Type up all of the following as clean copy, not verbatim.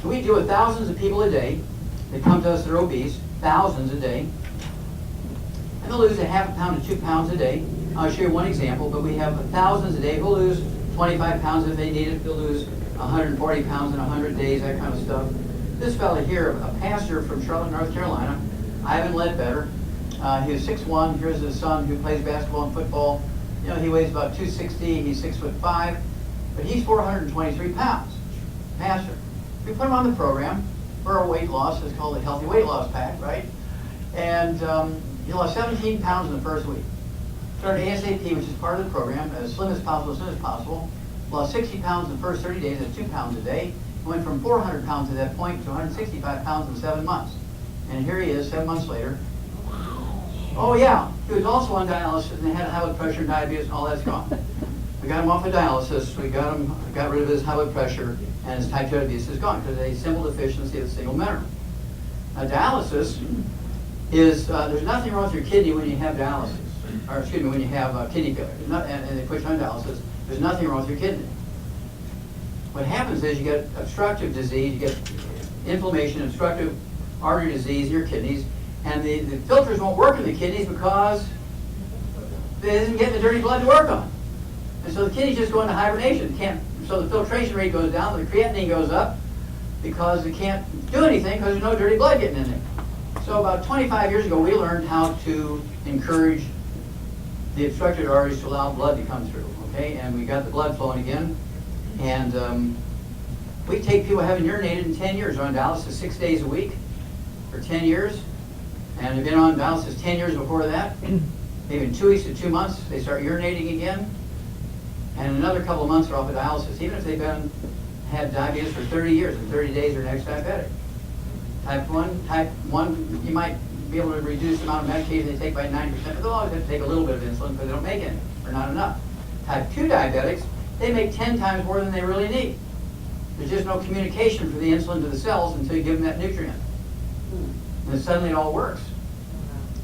So we deal with thousands of people a day that come to us that are obese, thousands a day. And they'll lose a half a pound to 2 pounds a day. I'll show you one example, but we have thousands a day who'll lose 25 pounds if they need it. They'll lose 140 pounds in 100 days, that kind of stuff. This fella here, a pastor from Charlotte, North Carolina, Ivan Ledbetter, he was 6'1". Here's his son who plays basketball and football. You know, he weighs about 260. He's 6'5", but he's 423 pounds. Pastor. We put him on the program for a weight loss. It's called the Healthy Weight Loss Pack, right? And he lost 17 pounds in the first week. Started ASAP, which is part of the program, as slim as possible, as soon as possible. Lost 60 pounds in the first 30 days at 2 pounds a day. Went from 400 pounds at that point to 165 pounds in 7 months. And here he is 7 months later. Oh yeah, he was also on dialysis and had high blood pressure and diabetes and all that's gone. We got him off of dialysis, we got rid of his high blood pressure, and his type 2 diabetes is gone because of a simple deficiency of a single mineral. Now dialysis is, there's nothing wrong with your kidney when you have dialysis, or excuse me, when you have kidney failure, and they put you on dialysis, there's nothing wrong with your kidney. What happens is you get obstructive disease, you get inflammation, obstructive artery disease in your kidneys, and the filters won't work in the kidneys because they isn't getting the dirty blood to work on. And so the kidneys just go into hibernation. So the filtration rate goes down, the creatinine goes up because it can't do anything because there's no dirty blood getting in there. So about 25 years ago, we learned how to encourage the obstructed arteries to allow blood to come through, okay? And we got the blood flowing again. And we take people who haven't urinated in 10 years, on dialysis 6 days a week for 10 years. And they've been on dialysis 10 years before that. Maybe in 2 weeks to 2 months, they start urinating again. And in another couple of months, they're off of dialysis, even if they've had diabetes for 30 years. In 30 days, they're next diabetic. Type 1, you might be able to reduce the amount of medication they take by 90%, but they'll always have to take a little bit of insulin because they don't make any, or not enough. Type 2 diabetics, they make 10 times more than they really need. There's just no communication for the insulin to the cells until you give them that nutrient. And then suddenly it all works.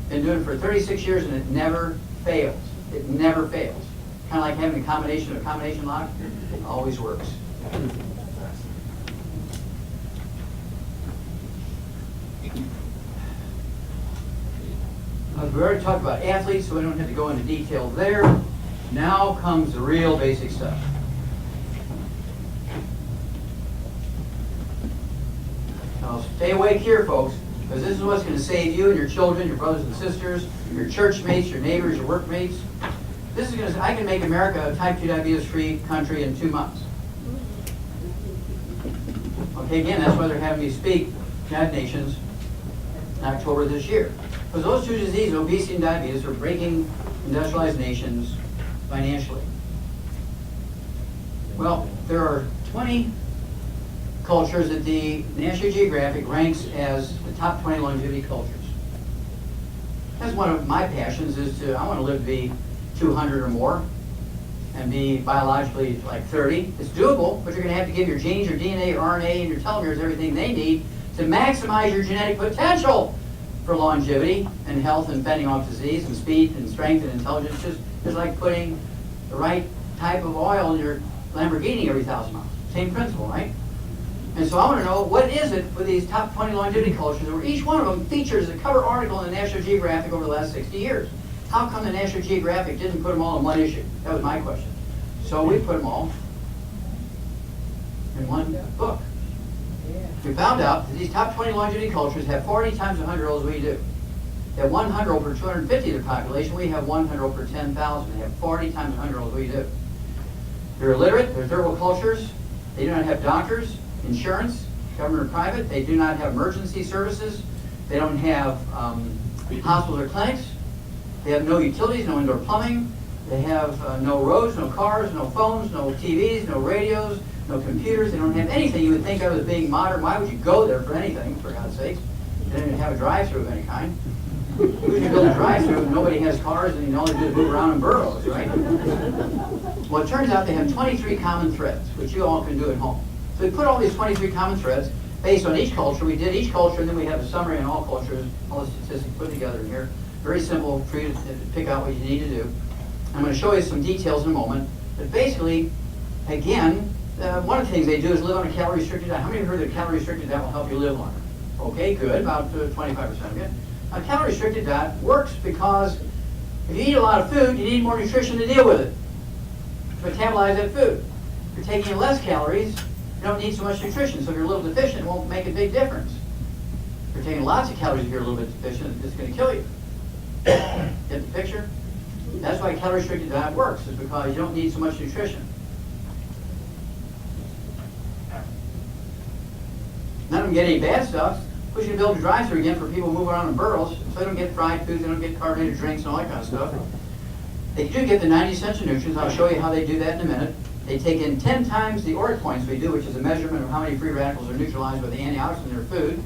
Been doing it for 36 years and it never fails. It never fails. Kind of like having a combination lock. It always works. We already talked about athletes, so we don't have to go into detail there. Now comes the real basic stuff. Now stay awake here, folks, because this is what's going to save you and your children, your brothers and sisters, your church mates, your neighbors, your workmates. This is going to, I can make America a type 2 diabetes-free country in 2 months. Okay, again, that's why they're having me speak to United Nations in October this year. Because those two diseases, obesity and diabetes, are breaking industrialized nations financially. Well, there are 20 cultures that the National Geographic ranks as the top 20 longevity cultures. That's one of my passions, I want to live to be 200 or more and be biologically like 30. It's doable, but you're going to have to give your genes, your DNA, your RNA, and your telomeres everything they need to maximize your genetic potential for longevity and health and fending off disease and speed and strength and intelligence. Just like putting the right type of oil in your Lamborghini every 1,000 miles. Same principle, right? And so I want to know, what is it with these top 20 longevity cultures where each one of them features a cover article in the National Geographic over the last 60 years? How come the National Geographic didn't put them all in one issue? That was my question. So we put them all in one book. We found out that these top 20 longevity cultures have 40 times the 100-year-olds we do. They have 1 100-year-old per 250 of the population. We have 1 100-year-old per 10,000. They have 40 times the 100-year-olds we do. They're illiterate. They're third world cultures. They do not have doctors, insurance, government or private. They do not have emergency services. They don't have hospitals or clinics. They have no utilities, no indoor plumbing. They have no roads, no cars, no phones, no TVs, no radios, no computers. They don't have anything you would think of as being modern. Why would you go there for anything, for God's sakes? They don't even have a drive-through of any kind. Who's going to build a drive-through if nobody has cars and you all they do is move around in burrows, right? Well, it turns out they have 23 common threads, which you all can do at home. So we put all these 23 common threads based on each culture. We did each culture, and then we have a summary on all cultures, all the statistics put together in here. Very simple for you to pick out what you need to do. I'm going to show you some details in a moment. But basically, again, one of the things they do is live on a calorie-restricted diet. How many have heard that a calorie-restricted diet will help you live longer? Okay, good, about 25% of you. A calorie-restricted diet works because if you eat a lot of food, you need more nutrition to deal with it, to metabolize that food. If you're taking in less calories, you don't need so much nutrition. So if you're a little deficient, it won't make a big difference. If you're taking lots of calories, if you're a little bit deficient, it's going to kill you. Get the picture? That's why a calorie-restricted diet works, is because you don't need so much nutrition. None of them get any bad stuff. Push you to build a drive-thru again for people who move around in burros, so they don't get fried foods, they don't get carbonated drinks and all that kind of stuff. They do get the 90 essential nutrients. I'll show you how they do that in a minute. They take in 10 times the ORAC points we do, which is a measurement of how many free radicals are neutralized by the antioxidants in their food.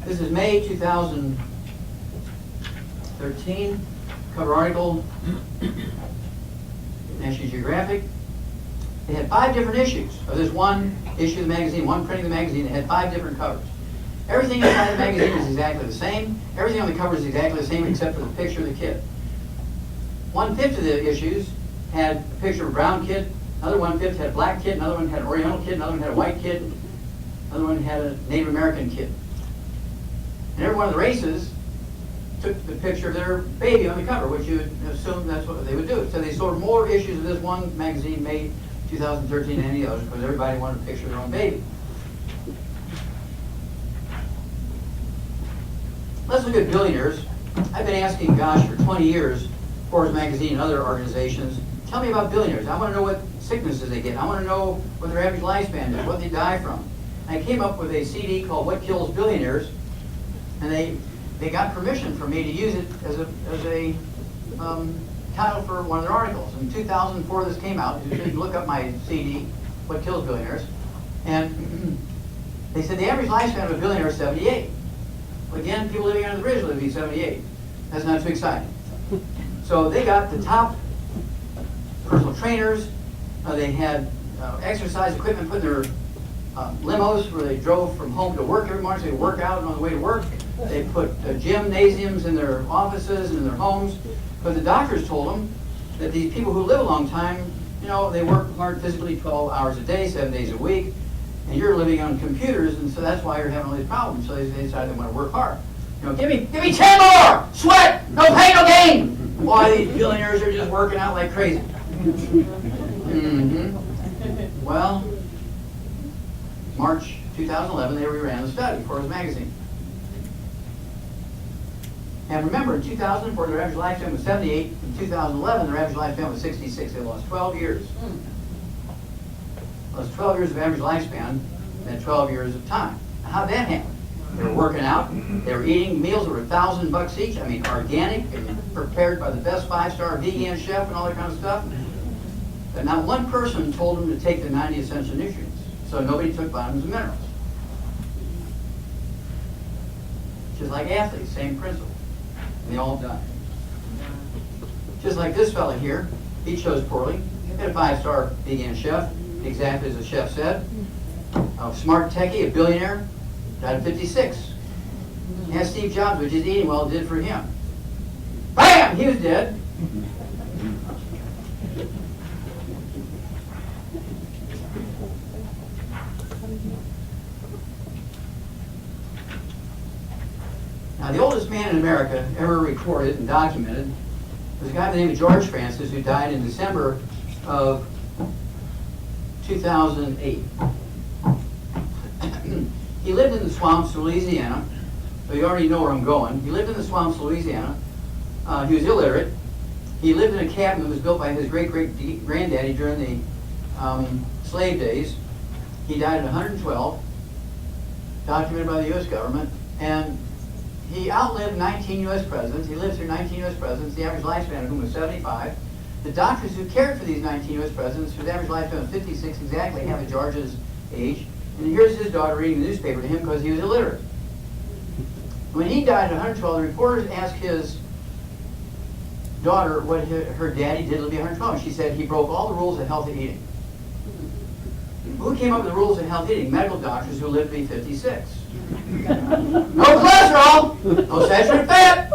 This is May 2013, cover article, National Geographic. They had 5 different issues of this one issue of the magazine, one printing of the magazine. They had 5 different covers. Everything inside the magazine is exactly the same. Everything on the cover is exactly the same except for the picture of the kid. 1/5 of the issues had a picture of a brown kid, another 1/5 had a black kid, another one had an Oriental kid, another one had a white kid, another one had a Native American kid. And every one of the races took the picture of their baby on the cover, which you would assume that's what they would do. So they sold more issues of this one magazine made 2013 than any others because everybody wanted a picture of their own baby. Let's look at billionaires. I've been asking, gosh, for 20 years, Forbes magazine and other organizations, tell me about billionaires. I want to know what sicknesses they get. I want to know what their average lifespan is, what they die from. And I came up with a CD called What Kills Billionaires, and they got permission for me to use it as a title for one of their articles. In 2004, this came out. You can look up my CD, What Kills Billionaires. And they said the average lifespan of a billionaire is 78. Well, again, people living under the bridge live to be 78. That's not too exciting. So they got the top personal trainers. They had exercise equipment put in their limos where they drove from home to work every morning so they work out on the way to work. They put gymnasiums in their offices and in their homes. But the doctors told them that these people who live a long time, you know, they work hard physically 12 hours a day, 7 days a week, and you're living on computers, and so that's why you're having all these problems. So they decided they want to work hard. You know, give me 10 more! Sweat! No pain, no gain! Why these billionaires are just working out like crazy. Well, March 2011, they reran the study for Forbes magazine. And remember, in 2004, their average lifespan was 78. In 2011, their average lifespan was 66. They lost 12 years. Lost 12 years of average lifespan and 12 years of time. Now, how'd that happen? They were working out. They were eating meals that were $1,000 each. I mean, organic and prepared by the best 5-star vegan chef and all that kind of stuff. But not one person told them to take the 90 essential nutrients. So nobody took vitamins and minerals. Just like athletes, same principle. And they all died. Just like this fella here, he chose poorly. He had a 5-star vegan chef, exactly as the chef said. A smart techie, a billionaire, died at 56. And Steve Jobs, which is eating well, did for him. Bam! He was dead. Now, the oldest man in America ever recorded and documented was a guy by the name of George Francis, who died in December of 2008. He lived in the swamps of Louisiana, so you already know where I'm going. He lived in the swamps of Louisiana. He was illiterate. He lived in a cabin that was built by his great-great-granddaddy during the slave days. He died at 112, documented by the U.S. government, and he outlived 19 U.S. presidents. He lived through 19 U.S. presidents, the average lifespan of whom was 75. The doctors who cared for these 19 U.S. presidents, whose average lifespan was 56, exactly half of George's age. And here's his daughter reading the newspaper to him because he was illiterate. When he died at 112, the reporters asked his daughter what her daddy did to be 112. And she said he broke all the rules of healthy eating. Who came up with the rules of healthy eating? Medical doctors who lived to be 56. No cholesterol, no saturated fat,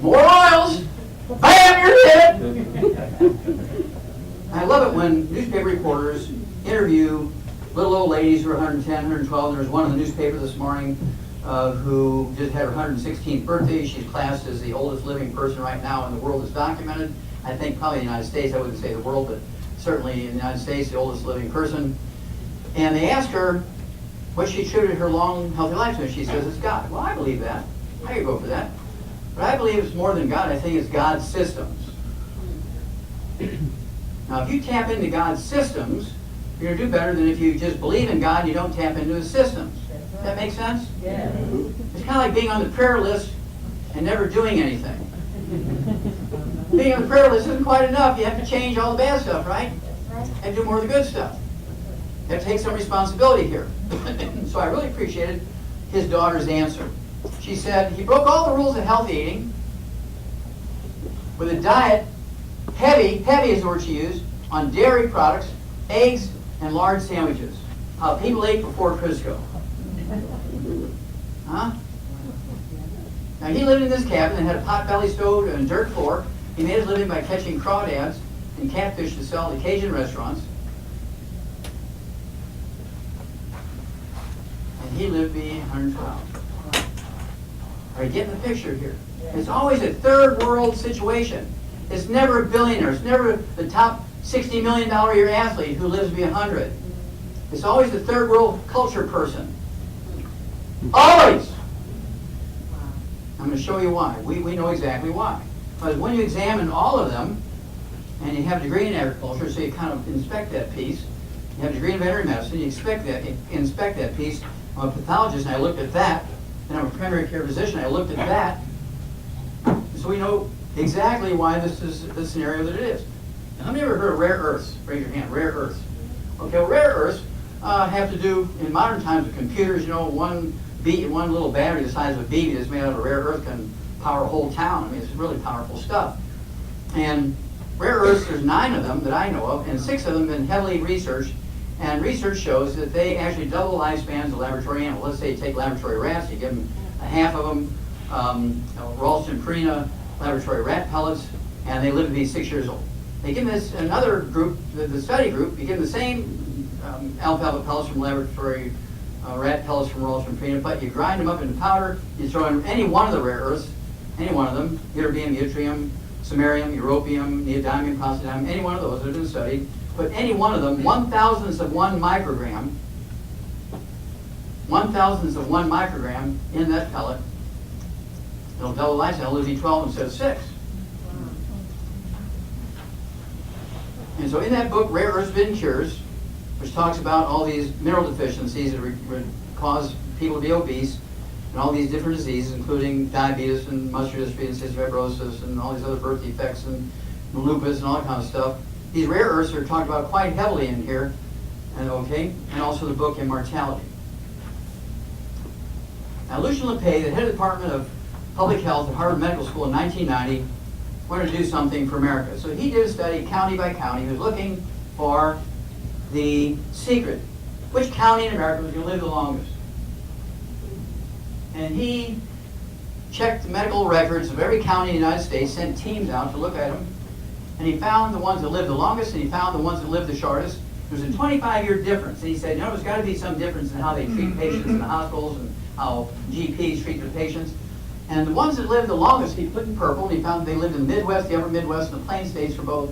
more oils, bam, you're dead. when newspaper reporters interview little old ladies who are 110, 112, and there's one in the newspaper this morning who just had her 116th birthday. She's classed as the oldest living person right now in the world that's documented. I think probably in the United States, I wouldn't say the world, but certainly in the United States, the oldest living person. And they asked her what she attributed her long, healthy life to, and she says it's God. Well, I believe that. I could go for that. But I believe it's more than God. I think it's God's systems. Now, if you tap into God's systems, you're going to do better than if you just believe in God and you don't tap into His systems. Does that make sense? Yeah. It's kind of like being on the prayer list and never doing anything. Being on the prayer list isn't quite enough. You have to change all the bad stuff, right? And do more of the good stuff. You have to take some responsibility here. So I really appreciated his daughter's answer. She said he broke all the rules of healthy eating with a diet heavy is the word she used, on dairy products, eggs, and large sandwiches. How people ate before Crisco. Huh? Now he lived in this cabin and had a pot-belly stove and a dirt floor. He made his living by catching crawdads and catfish to sell at Cajun restaurants. And he lived to be 112. Are you getting the picture here? It's always a third world situation. It's never a billionaire. It's never the top $60 million a year athlete who lives to be 100. It's always the third world culture person. Always! I'm going to show you why. We know exactly why. Because when you examine all of them, and you have a degree in agriculture, so you kind of inspect that piece. You have a degree in veterinary medicine, you inspect that piece. I'm a pathologist, and I looked at that. And I'm a primary care physician, I looked at that. So we know exactly why this is the scenario that it is. Now, how many ever heard of rare earths? Raise your hand, rare earths. Okay, well, rare earths have to do, in modern times with computers, you know, one little battery the size of a BB that's made out of rare earth can power a whole town. I mean, it's really powerful stuff. And rare earths, there's 9 of them that I know of, and 6 of them have been heavily researched. And research shows that they actually double the lifespans of laboratory animals. Let's say you take laboratory rats, you give them a half of them Ralston Purina laboratory rat pellets, and they live to be 6 years old. They give this another group, the study group, you give them the same alfalfa pellets from laboratory rat pellets from Ralston Purina, but you grind them up into powder, you throw in any one of the rare earths, any one of them, ytterbium, yttrium, samarium, europium, neodymium, praseodymium, any one of those that have been studied. Put any one of them, 1/1000th of 1 microgram, 1/1000th of 1 microgram in that pellet. It'll double lifespan. It'll lose 12 instead of 6. And so in that book, Rare Earths Forbidden Cures, which talks about all these mineral deficiencies that cause people to be obese, and all these different diseases, including diabetes and muscular dystrophy and cystic fibrosis and all these other birth defects and lupus and all that kind of stuff. These rare earths are talked about quite heavily in here, and also the book Immortality. Now, Lucian LePay, the head of the Department of Public Health at Harvard Medical School in 1990, wanted to do something for America. So he did a study county by county. He was looking for the secret. Which county in America was going to live the longest? And he checked the medical records of every county in the United States, sent teams out to look at them, and he found the ones that lived the longest, and he found the ones that lived the shortest. There was a 25-year difference. And he said, there's got to be some difference in how they treat patients in the hospitals and how GPs treat their patients. And the ones that lived the longest, he put in purple, and he found they lived in the Midwest, the upper Midwest, and the Plain States for both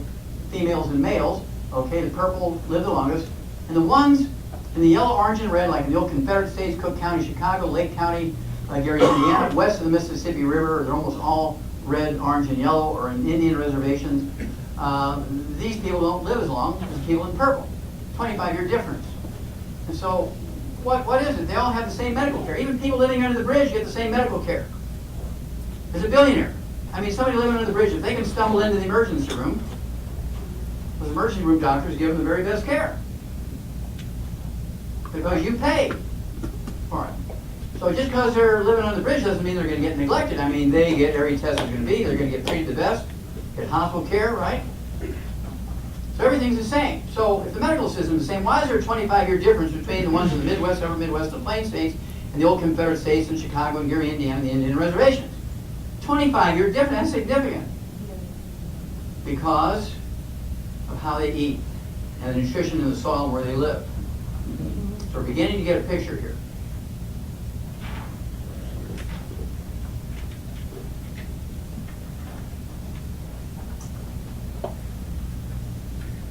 females and males. Okay, the purple lived the longest. And the ones in the yellow, orange, and red, like in the old Confederate States, Cook County, Chicago, Lake County, Gary, Indiana, west of the Mississippi River, they're almost all red, orange, and yellow, or in Indian reservations. These people don't live as long as people in purple. 25-year difference. And so, what is it? They all have the same medical care. Even people living under the bridge get the same medical care. As a billionaire. I mean, somebody living under the bridge, if they can stumble into the emergency room, those emergency room doctors give them the very best care. Because you pay for it. So just because they're living on the bridge doesn't mean they're going to get neglected. I mean, they get every test is going to be. They're going to get treated the best, get hospital care, right? So everything's the same. So if the medical system is the same, why is there a 25-year difference between the ones in the Midwest, upper Midwest, and Plain States, and the old Confederate States, and Chicago, and Gary, Indiana, and the Indian reservations? 25-year difference, that's significant. Because of how they eat. and the nutrition in the soil where they live. So we're beginning to get a picture here.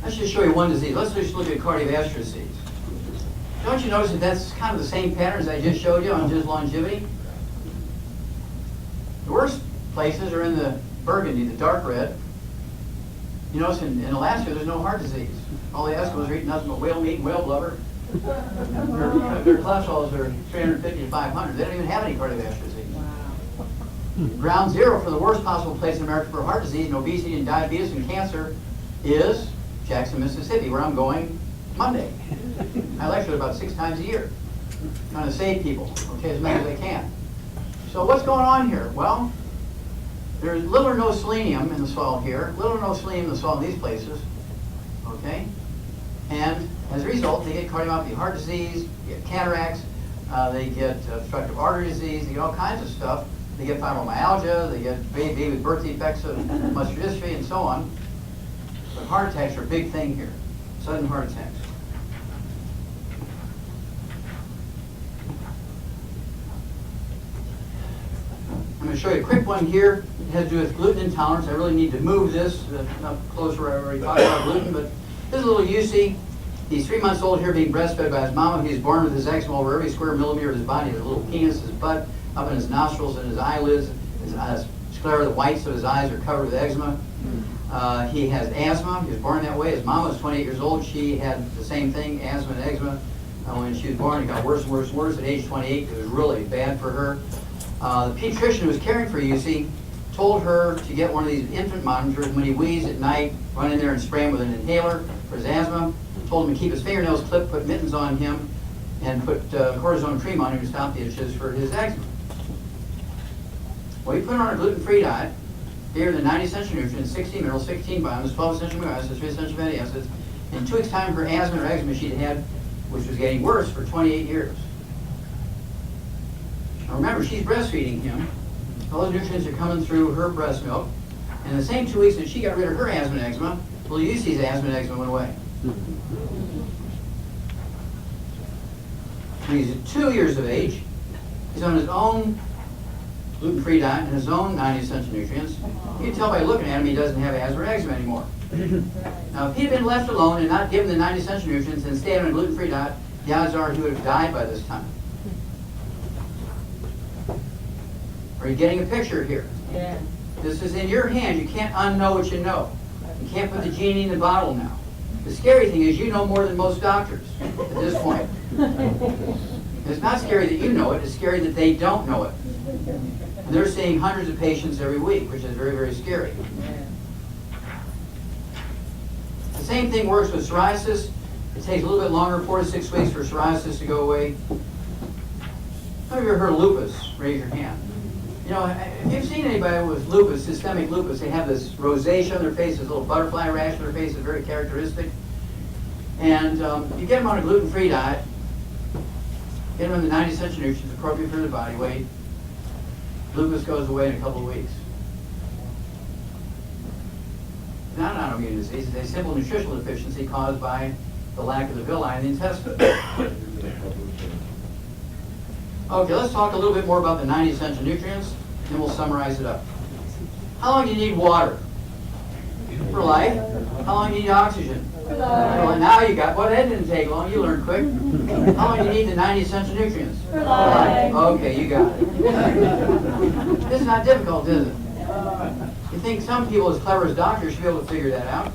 Let's just show you one disease. Let's just look at cardiovascular disease. Don't you notice that that's kind of the same patterns I just showed you on just longevity? The worst places are in the burgundy, the dark red. You notice in Alaska there's no heart disease. All the Eskimos are eating nothing but whale meat and whale blubber. Their cholesterols are 350 to 500. They don't even have any cardiovascular disease. Wow. Ground zero for the worst possible place in America for heart disease and obesity and diabetes and cancer is Jackson, Mississippi, where I'm going Monday. I lecture about 6 times a year, trying to save people, okay, as many as I can. So what's going on here? Well, there's little or no selenium in the soil here, little or no selenium in the soil in these places, okay? And as a result, they get cardiomyopathy, heart disease, they get cataracts, they get obstructive artery disease, they get all kinds of stuff. They get fibromyalgia, they get baby with birth defects of muscular dystrophy, and so on. But heart attacks are a big thing here, sudden heart attacks. I'm going to show you a quick one here. It has to do with gluten intolerance. I really need to move this up closer. I already talked about gluten, but this is a little UC. He's 3 months old here, being breastfed by his mama. He's born with his eczema over every square millimeter of his body. His little penis, his butt, up in his nostrils and his eyelids. His sclera, the whites of his eyes are covered with eczema. He has asthma. He was born that way. His mom was 28 years old. She had the same thing, asthma and eczema. When she was born, it got worse and worse and worse. At age 28, it was really bad for her. The pediatrician who was caring for UC told her to get one of these infant monitors. When he wheezed at night, run in there and spray him with an inhaler for his asthma. Told him to keep his fingernails clipped, put mittens on him, and put cortisone cream on him to stop the itches for his eczema. Well, he put her on a gluten-free diet. Here are the 90 essential nutrients, 16 minerals, 16 vitamins, 12 essential amino acids, 3 essential fatty acids. In 2 weeks' time, her asthma or eczema she'd had, which was getting worse for 28 years. Now remember, she's breastfeeding him. All those nutrients are coming through her breast milk. And in the same 2 weeks that she got rid of her asthma and eczema, well, UC's asthma and eczema went away. When he's 2 years of age, he's on his own gluten-free diet and his own 90 essential nutrients. You can tell by looking at him he doesn't have asthma or eczema anymore. Now, if he had been left alone and not given the 90 essential nutrients and stayed on a gluten-free diet, the odds are he would have died by this time. Are you getting a picture here? Yeah. This is in your hand. You can't unknow what you know. You can't put the genie in the bottle now. The scary thing is you know more than most doctors at this point. It's not scary that you know it. It's scary that they don't know it. And they're seeing hundreds of patients every week, which is very, very scary. The same thing works with psoriasis. It takes a little bit longer, 4 to 6 weeks for psoriasis to go away. How many of you heard of lupus? Raise your hand. You know, if you've seen anybody with lupus, systemic lupus, they have this rosacea on their face, this little butterfly rash on their face is very characteristic. And you get them on a gluten-free diet, get them on the 90 essential nutrients appropriate for their body weight, lupus goes away in a couple of weeks. It's not an autoimmune disease, it's a simple nutritional deficiency caused by the lack of the villi in the intestine. Okay, let's talk a little bit more about the 90 essential nutrients, and we'll summarize it up. How long do you need water? For life. How long do you need oxygen? For life. Well, now you got, well, that didn't take long, you learned quick. How long do you need the 90 essential nutrients? For life. Okay, you got it. This is not difficult, is it? You think some people as clever as doctors should be able to figure that out?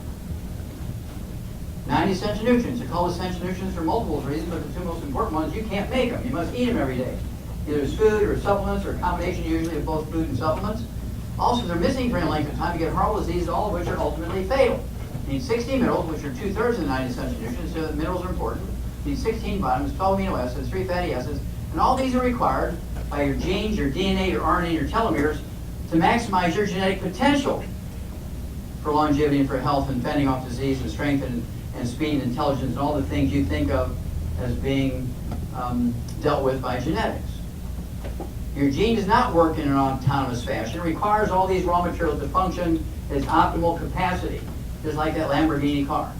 90 essential nutrients. They're called essential nutrients for multiple reasons, but the 2 most important ones, you can't make them. You must eat them every day. Either as food or supplements or a combination usually of both food and supplements. Also, they're missing for any length of time to get horrible diseases, all of which are ultimately fatal. You need 16 minerals, which are 2/3 of the 90 essential nutrients, so that minerals are important. You need 16 vitamins, 12 amino acids, 3 fatty acids, and all these are required by your genes, your DNA, your RNA, your telomeres to maximize your genetic potential for longevity and for health and fending off disease and strength and speed and intelligence and all the things you think of as being dealt with by genetics. Your gene does not work in an autonomous fashion. It requires all these raw materials to function at its optimal capacity, just like that Lamborghini car.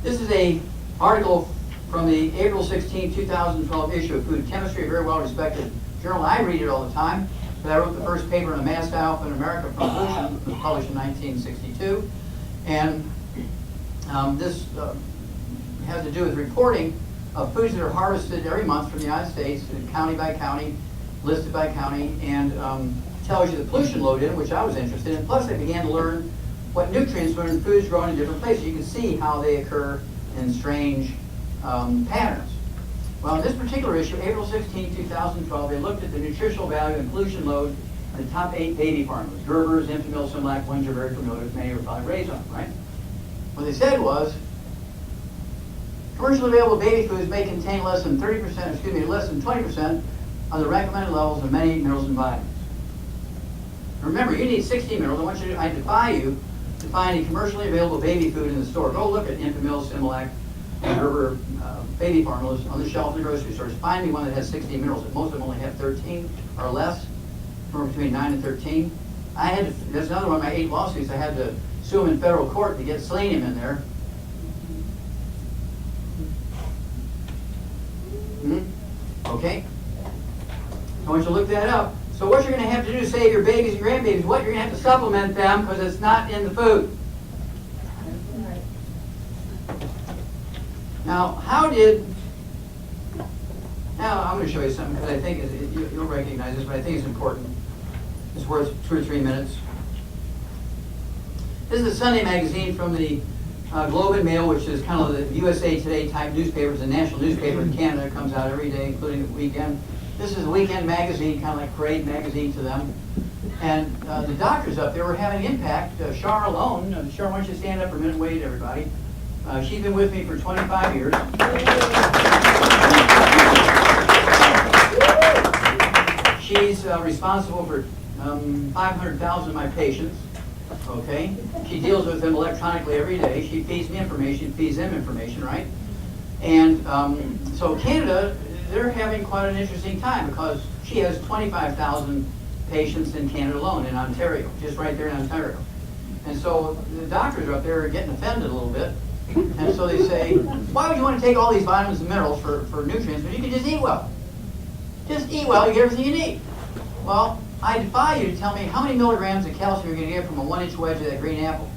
This is a article from the April 16, 2012 issue of Food Chemistry, a very well-respected journal. I read it all the time, but I wrote the first paper on mass die-off in America from pollution. It was published in 1962. And this has to do with reporting of foods that are harvested every month from the United States, county by county, listed by county, and tells you the pollution load in, which I was interested in. Plus, I began to learn what nutrients were in foods grown in different places. You can see how they occur in strange patterns. Well, in this particular issue, April 16, 2012, they looked at the nutritional value and pollution load in the top 8 baby formulas: Gerber's, Infamil, Similac, ones you're very familiar with, many are probably raised on, right? What they said was, commercially available baby foods may contain less than 20% of the recommended levels of many minerals and vitamins. Remember, you need 60 minerals. I defy you to find a commercially available baby food in the store. Go look at Infamil, Similac, and Gerber baby formulas on the shelf in the grocery stores. Find me one that has 60 minerals. Most of them only have 13 or less, somewhere between 9 and 13. That's another one of my 8 lawsuits. I had to sue them in federal court to get selenium in there. Okay? I want you to look that up. So what you're going to have to do to save your babies and grandbabies, what you're going to have to supplement them because it's not in the food. Now, now I'm going to show you something because I think you'll recognize this, but I think it's important. It's worth 2 or 3 minutes. This is a Sunday magazine from the Globe and Mail, which is kind of the USA Today type newspaper. It's a national newspaper in Canada. It comes out every day, including the weekend. This is a weekend magazine, kind of like Parade magazine to them. And the doctors up there were having an impact. Char alone, Char, why don't you stand up for a minute and wave, everybody. She's been with me for 25 years. She's responsible for 500,000 of my patients. Okay? She deals with them electronically every day. She feeds me information, feeds them information, right? And so Canada, they're having quite an interesting time because she has 25,000 patients in Canada alone, in Ontario, just right there in Ontario. And so the doctors up there are getting offended a little bit. And so they say, why would you want to take all these vitamins and minerals for nutrients when you can just eat well? Just eat well, you get everything you need. Well, I defy you to tell me how many milligrams of calcium you're going to get from a 1-inch wedge of that green apple.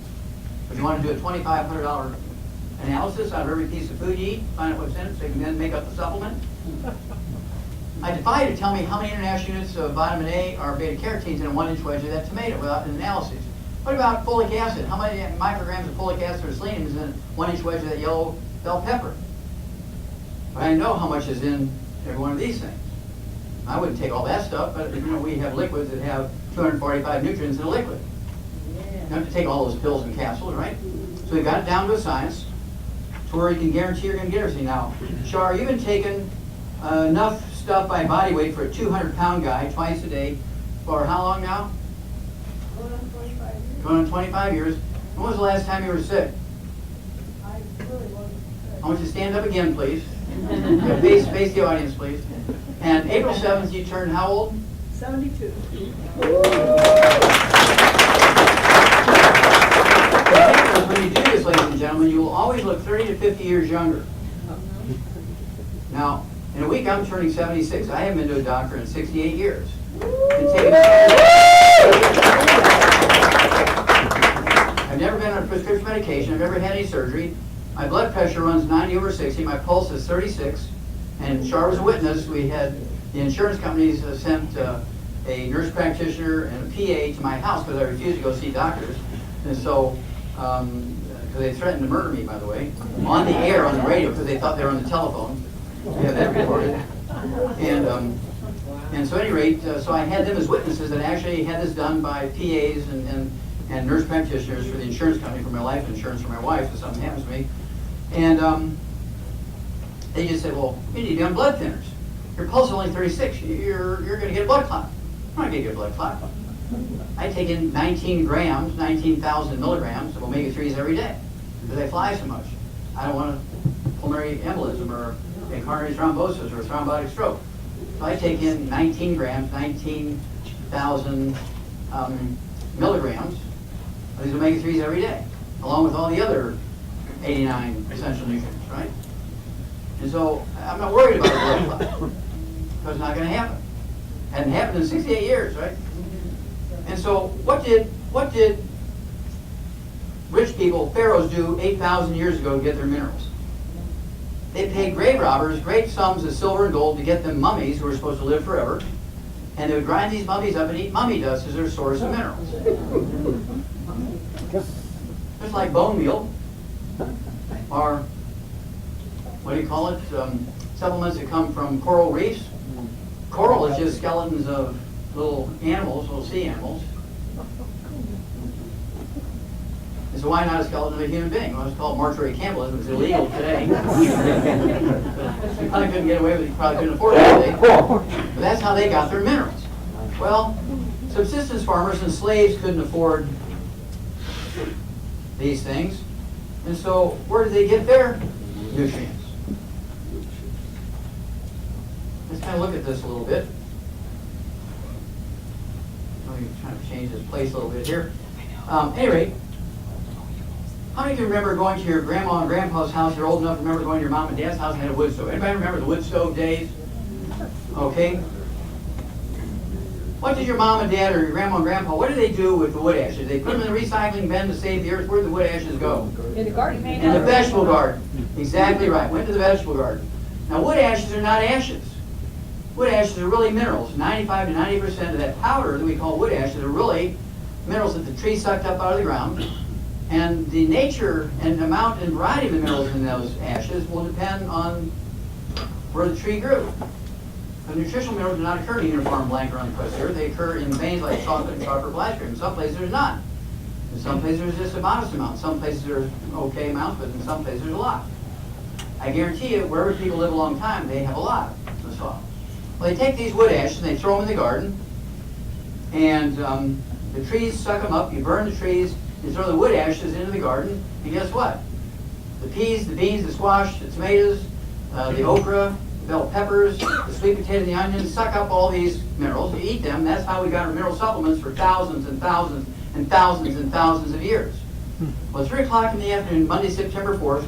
If you want to do a $2,500 analysis out of every piece of food you eat, find out what's in it so you can then make up the supplement. I defy you to tell me how many international units of vitamin A or beta-carotenes in a 1-inch wedge of that tomato without an analysis. What about folic acid? How many micrograms of folic acid or selenium is in a 1-inch wedge of that yellow bell pepper? But I know how much is in every one of these things. I wouldn't take all that stuff, but we have liquids that have 245 nutrients in a liquid. You don't have to take all those pills and capsules, right? So we've got it down to a science to where you can guarantee you're going to get everything. Now, Char, you've been taking enough stuff by body weight for a 200-pound guy twice a day for how long now? Going on 25 years. Going on 25 years. When was the last time you were sick? I really wasn't sick. I want you to stand up again, please. Face the audience, please. And April 7th, you turned how old? 72. When you do this, ladies and gentlemen, you will always look 30 to 50 years younger. Now, in a week, I'm turning 76. I haven't been to a doctor in 68 years. I've never been on prescription medication. I've never had any surgery. My blood pressure runs 90/60. My pulse is 36. And Char was a witness. We had the insurance companies sent a nurse practitioner and a PA to my house because I refused to go see doctors. And so, because they threatened to murder me, by the way, on the air, on the radio, because they thought they were on the telephone. We have that recorded. And so at any rate, so I had them as witnesses that actually had this done by PAs and nurse practitioners for the insurance company, for my life insurance for my wife, if something happens to me. And they just said, well, you need to be on blood thinners. Your pulse is only 36. You're going to get a blood clot. I'm not going to get a blood clot. I take in 19 grams, 19,000 milligrams of omega-3s every day because I fly so much. I don't want a pulmonary embolism or a coronary thrombosis or a thrombotic stroke. So I take in 19 grams, 19,000 milligrams of these omega-3s every day, along with all the other 89 essential nutrients, right? And so I'm not worried about the blood clot, because it's not going to happen. Hadn't happened in 68 years, right? And so what did rich people, pharaohs, do 8,000 years ago to get their minerals? They paid grave robbers great sums of silver and gold to get them mummies who were supposed to live forever, and they would grind these mummies up and eat mummy dust as their source of minerals. Just like bone meal, or what do you call it? Supplements that come from coral reefs. Coral is just skeletons of little animals, little sea animals. And so why not a skeleton of a human being? Well, it's called mortuary cannibalism. It's illegal today. You probably couldn't get away with it. You probably couldn't afford it today. But that's how they got their minerals. Well, subsistence farmers and slaves couldn't afford these things. And so where did they get their nutrients? Let's kind of look at this a little bit. Let me try to change this place a little bit here. Anyway, how many of you remember going to your grandma and grandpa's house? You're old enough to remember going to your mom and dad's house and had a wood stove. Anybody remember the wood stove days? Okay. What did your mom and dad or your grandma and grandpa, what did they do with the wood ashes? They put them in the recycling bin to save the earth. Where did the wood ashes go? In the garden. In the vegetable garden. Exactly right. Went to the vegetable garden. Now wood ashes are not ashes. Wood ashes are really minerals. 95 to 90% of that powder that we call wood ashes are really minerals that the tree sucked up out of the ground. And the nature and amount and variety of the minerals in those ashes will depend on where the tree grew. The nutritional minerals do not occur in a uniform blanket around the crust of the earth. They occur in veins like chocolate and chocolate ice cream. In some places there's none. In some places there's just a modest amount. In some places there's okay amounts, but in some places there's a lot. I guarantee you, wherever people live a long time, they have a lot in the soil. Well, they take these wood ashes and they throw them in the garden, and the trees suck them up. You burn the trees, you throw the wood ashes into the garden, and guess what? The peas, the beans, the squash, the tomatoes, the okra, the bell peppers, the sweet potato, the onions, suck up all these minerals. You eat them. That's how we got our mineral supplements for thousands and thousands and thousands and thousands of years. Well, 3 o'clock in the afternoon, Monday, September 4th,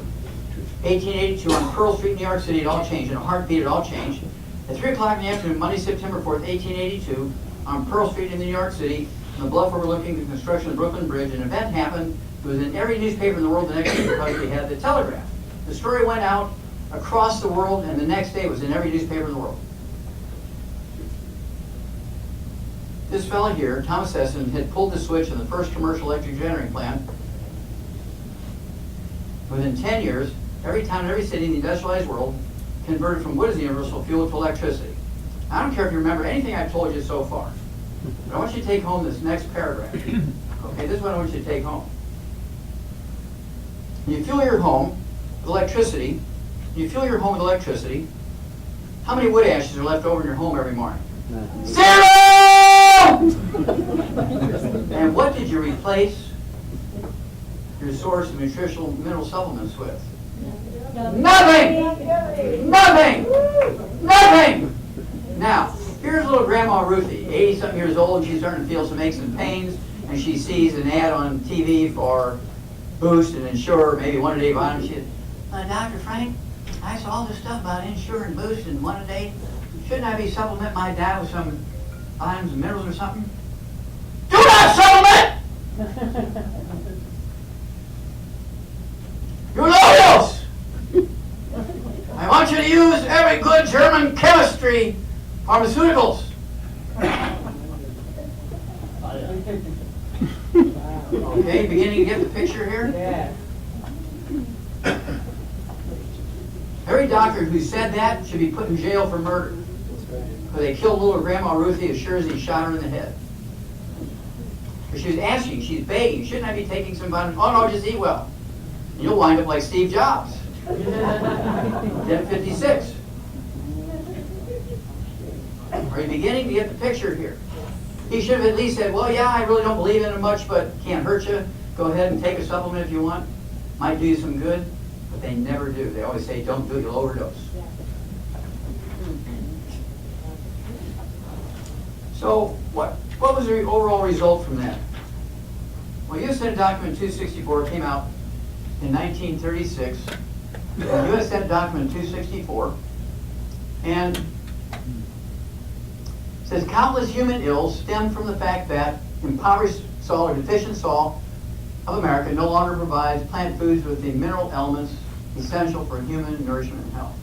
1882, on Pearl Street, New York City, it all changed. In a heartbeat, it all changed. At 3 o'clock in the afternoon, Monday, September 4th, 1882, on Pearl Street in New York City, on the bluff overlooking the construction of the Brooklyn Bridge, an event happened. It was in every newspaper in the world the next day because we had the telegraph. The story went out across the world, and the next day it was in every newspaper in the world. This fellow here, Thomas Edison, had pulled the switch on the first commercial electric generating plant. Within 10 years, every town and every city in the industrialized world converted from wood as the universal fuel to electricity. I don't care if you remember anything I've told you so far, but I want you to take home this next paragraph. Okay, this is what I want you to take home. You fuel your home with electricity. How many wood ashes are left over in your home every morning? 0! And what did you replace your source of nutritional mineral supplements with? Nothing! Nothing! Nothing! Now, here's little Grandma Ruthie, 80-something years old, and she's starting to feel some aches and pains, and she sees an ad on TV for Boost and Ensure, maybe one a day vitamin. She said, Dr. Frank, I saw all this stuff about Ensure and Boost and one a day. Shouldn't I be supplement my diet with some vitamins and minerals or something? Do not supplement! You're Logos! I want you to use every good German chemistry pharmaceuticals. Okay, beginning to get the picture here? Yeah. Every doctor who said that should be put in jail for murder. Because they killed little Grandma Ruthie as sure as he shot her in the head. Because she was asking, she's begging, shouldn't I be taking some vitamins? Oh no, just eat well. And you'll wind up like Steve Jobs. Dead 56. Are you beginning to get the picture here? He should have at least said, well, yeah, I really don't believe in it much, but can't hurt you. Go ahead and take a supplement if you want. Might do you some good, but they never do. They always say, don't do it, you'll overdose. So what was the overall result from that? Well, U.S. Senate Document 264 came out in 1936, U.S. Senate document 264, and says countless human ills stem from the fact that impoverished soil or deficient soil of America no longer provides plant foods with the mineral elements essential for human nourishment and health.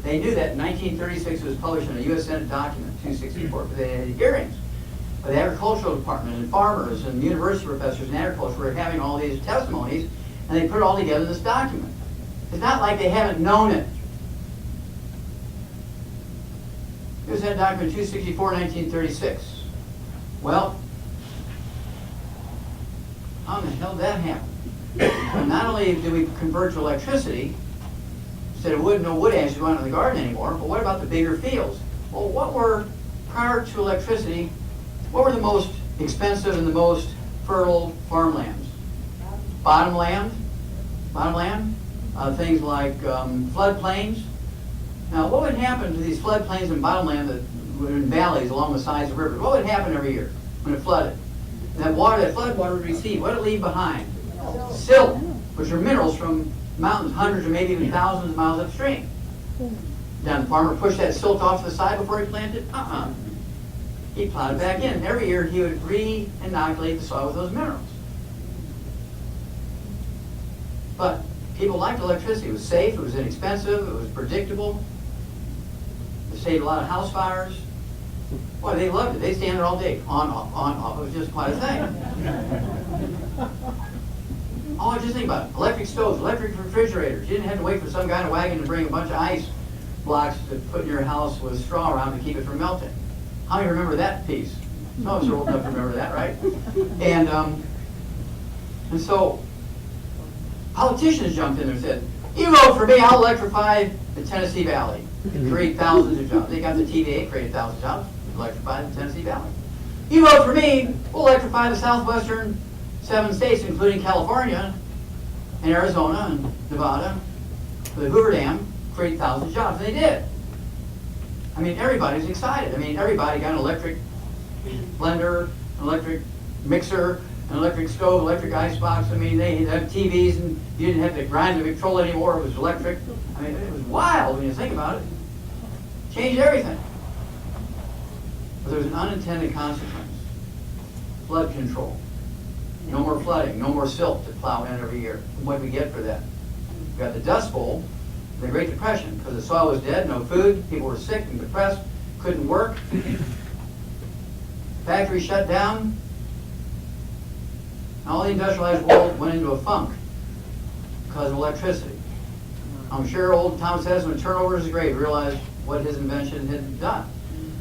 They knew that in 1936 it was published in a U.S. Senate document 264, but they had hearings by the agricultural department and farmers and university professors in agriculture were having all these testimonies, and they put it all together in this document. It's not like they haven't known it. U.S. Senate document 264, 1936. Well, how in the hell did that happen? And not only did we convert to electricity, instead of wood, no wood ashes going out in the garden anymore, but what about the bigger fields? Well, what were, prior to electricity, what were the most expensive and the most fertile farmlands? Bottomland, things like floodplains. Now, what would happen to these floodplains and bottomland that were in valleys along the sides of rivers? What would happen every year when it flooded? And that water, that flood water would recede. What did it leave behind? Silt, which are minerals from mountains hundreds or maybe even thousands of miles upstream. Now, the farmer pushed that silt off to the side before he planted? He plowed it back in. Every year he would re-inoculate the soil with those minerals. But people liked electricity. It was safe, it was inexpensive, it was predictable. It saved a lot of house fires. Boy, they loved it. They stand there all day. On, off. It was just quite a thing. Oh, just think about it. Electric stoves, electric refrigerators. You didn't have to wait for some guy in a wagon to bring a bunch of ice blocks to put in your house with straw around to keep it from melting. How many remember that piece? Some of us are old enough to remember that, right? And so politicians jumped in there and said, "You vote for me, I'll electrify the Tennessee Valley and create thousands of jobs." They got the TVA, created thousands of jobs, electrified the Tennessee Valley. "You vote for me, we'll electrify the southwestern 7 states, including California and Arizona and Nevada, the Hoover Dam, create thousands of jobs." And they did. I mean, everybody's excited. I mean, everybody got an electric blender, an electric mixer, an electric stove, electric icebox. I mean, they had TVs and you didn't have to grind the control anymore. It was electric. I mean, it was wild when you think about it. Changed everything. But there was an unintended consequence. Flood control. No more flooding, no more silt to plow in every year. And what did we get for that? We got the Dust Bowl, the Great Depression, because the soil was dead, no food, people were sick and depressed, couldn't work. Factories shut down. And all the industrialized world went into a funk because of electricity. I'm sure old Thomas Edison would turn over his grave and realize what his invention had done.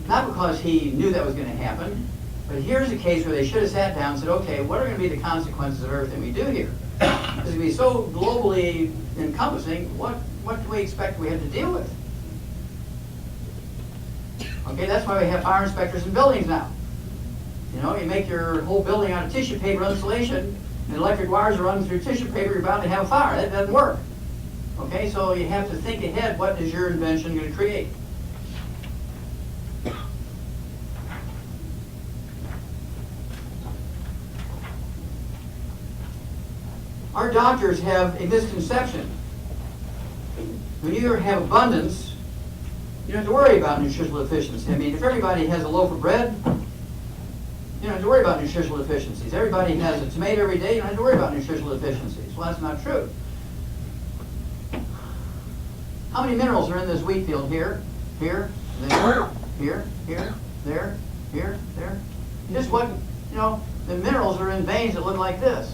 Not because he knew that was going to happen, but here's a case where they should have sat down and said, okay, what are going to be the consequences of everything we do here? It's going to be so globally encompassing, what can we expect we have to deal with? Okay, that's why we have fire inspectors in buildings now. You know, you make your whole building out of tissue paper insulation, and electric wires are running through tissue paper, you're bound to have a fire. That doesn't work. Okay, so you have to think ahead, what is your invention going to create? Our doctors have a misconception. When you have abundance, you don't have to worry about nutritional deficiency. I mean, if everybody has a loaf of bread, you don't have to worry about nutritional deficiencies. Everybody has a tomato every day, you don't have to worry about nutritional deficiencies. Well, that's not true. How many minerals are in this wheat field? Here, here, there, here, here, there, here, there. Just what, you know, the minerals are in veins that look like this.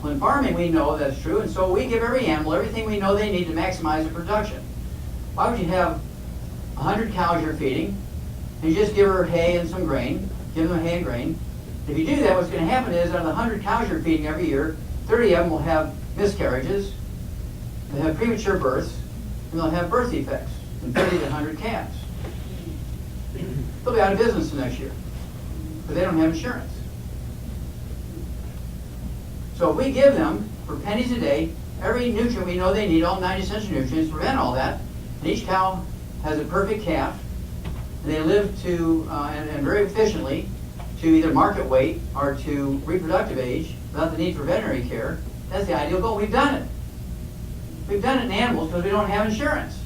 Well, in farming, we know that's true, and so we give every animal everything we know they need to maximize their production. Why would you have 100 cows you're feeding, and you just give her hay and some grain, give them hay and grain? If you do that, what's going to happen is, out of the 100 cows you're feeding every year, 30 of them will have miscarriages, they'll have premature births, and they'll have birth defects in 50 to 100 calves. They'll be out of business the next year, because they don't have insurance. So if we give them, for pennies a day, every nutrient we know they need, all 90 essential nutrients, to prevent all that, and each cow has a perfect calf, and they live to, and very efficiently, to either market weight or to reproductive age, without the need for veterinary care, That's the ideal goal. We've done it. We've done it in animals because we don't have insurance.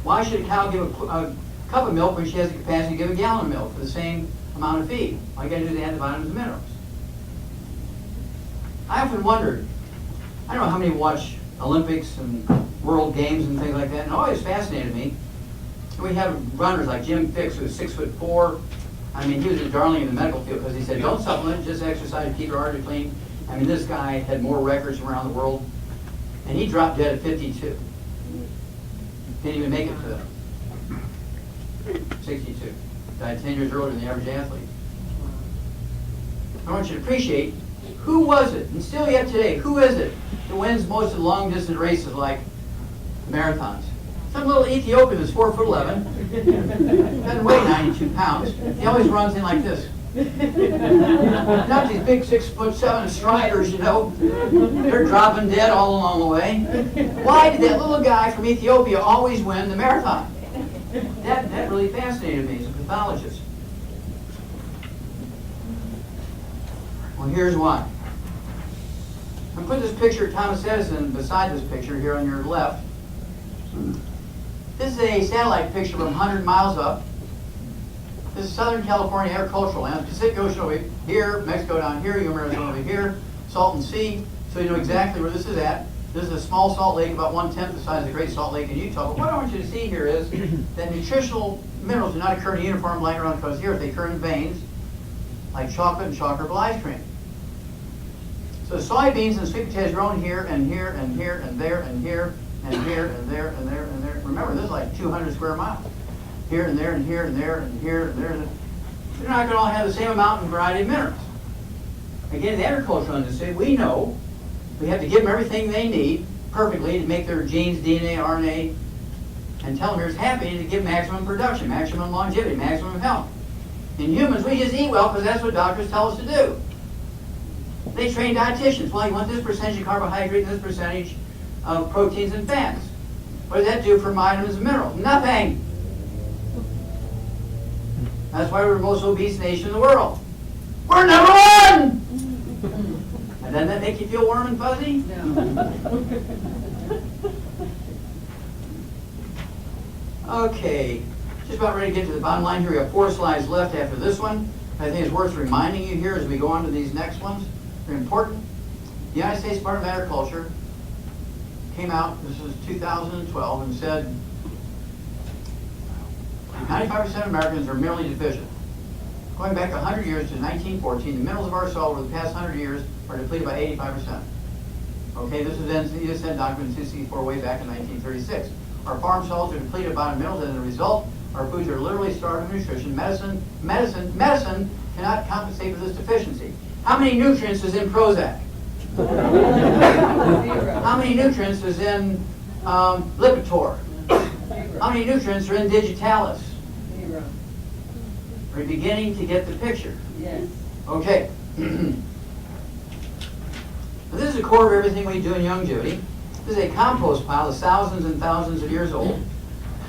Why should a cow give a cup of milk when she has the capacity to give a gallon of milk for the same amount of feed? All you got to do is add the vitamins and minerals. I often wondered, I don't know how many watch Olympics and World Games and things like that, and it always fascinated me. And we have runners like Jim Fix, who's 6'4". I mean, he was a darling in the medical field because he said, don't supplement, just exercise, keep your artery clean. I mean, this guy had more records from around the world, and he dropped dead at 52. Didn't even make it to 62. Died 10 years earlier than the average athlete. I want you to appreciate, who was it, and still yet today, who is it that wins most of the long distance races like marathons? Some little Ethiopian that's 4'11", doesn't weigh 92 pounds. He always runs in like this. Not these big 6'7" striders, you know. They're dropping dead all along the way. Why did that little guy from Ethiopia always win the marathon? That really fascinated me as a pathologist. Well, here's why. I'm going to put this picture of Thomas Edison beside this picture here on your left. This is a satellite picture from 100 miles up. This is Southern California agricultural land. Pacific Ocean over here, Mexico down here, Arizona over here, Salton Sea. So you know exactly where this is at. This is a small salt lake, about 1/10 the size of the Great Salt Lake in Utah. But what I want you to see here is that nutritional minerals do not occur in a uniform light around the coast of the earth. They occur in veins, like chocolate and chocolate ice cream. So soybeans and sweet potatoes grown here and here and here and there and here and here and there and there and there. Remember, this is like 200 square miles. Here and there and here and there and here and there. They're not going to all have the same amount and variety of minerals. Again, the agricultural industry, we know we have to give them everything they need perfectly to make their genes, DNA, RNA, and telomeres happy to give maximum production, maximum longevity, maximum health. In humans, we just eat well because that's what doctors tell us to do. They train dietitians. Well, you want this percentage of carbohydrate and this percentage of proteins and fats. What does that do for vitamins and minerals? Nothing. That's why we're the most obese nation in the world. We're number one! And doesn't that make you feel warm and fuzzy? No. Okay, just about ready to get to the bottom line here. We have 4 slides left after this one. I think it's worth reminding you here as we go on to these next ones. They're important. The United States Department of Agriculture came out, this was 2012, and said 95% of Americans are minerally deficient. Going back 100 years to 1914, the minerals of our soil over the past 100 years are depleted by 85%. Okay, this was in the ESN document 264 way back in 1936. Our farm soils are depleted by minerals, and as a result, our foods are literally starved of nutrition. Medicine cannot compensate for this deficiency. How many nutrients is in Prozac? How many nutrients is in Lipitor? How many nutrients are in Digitalis? We're beginning to get the picture. Yes. Okay. This is the core of everything we do in Youngevity. This is a compost pile that's thousands and thousands of years old.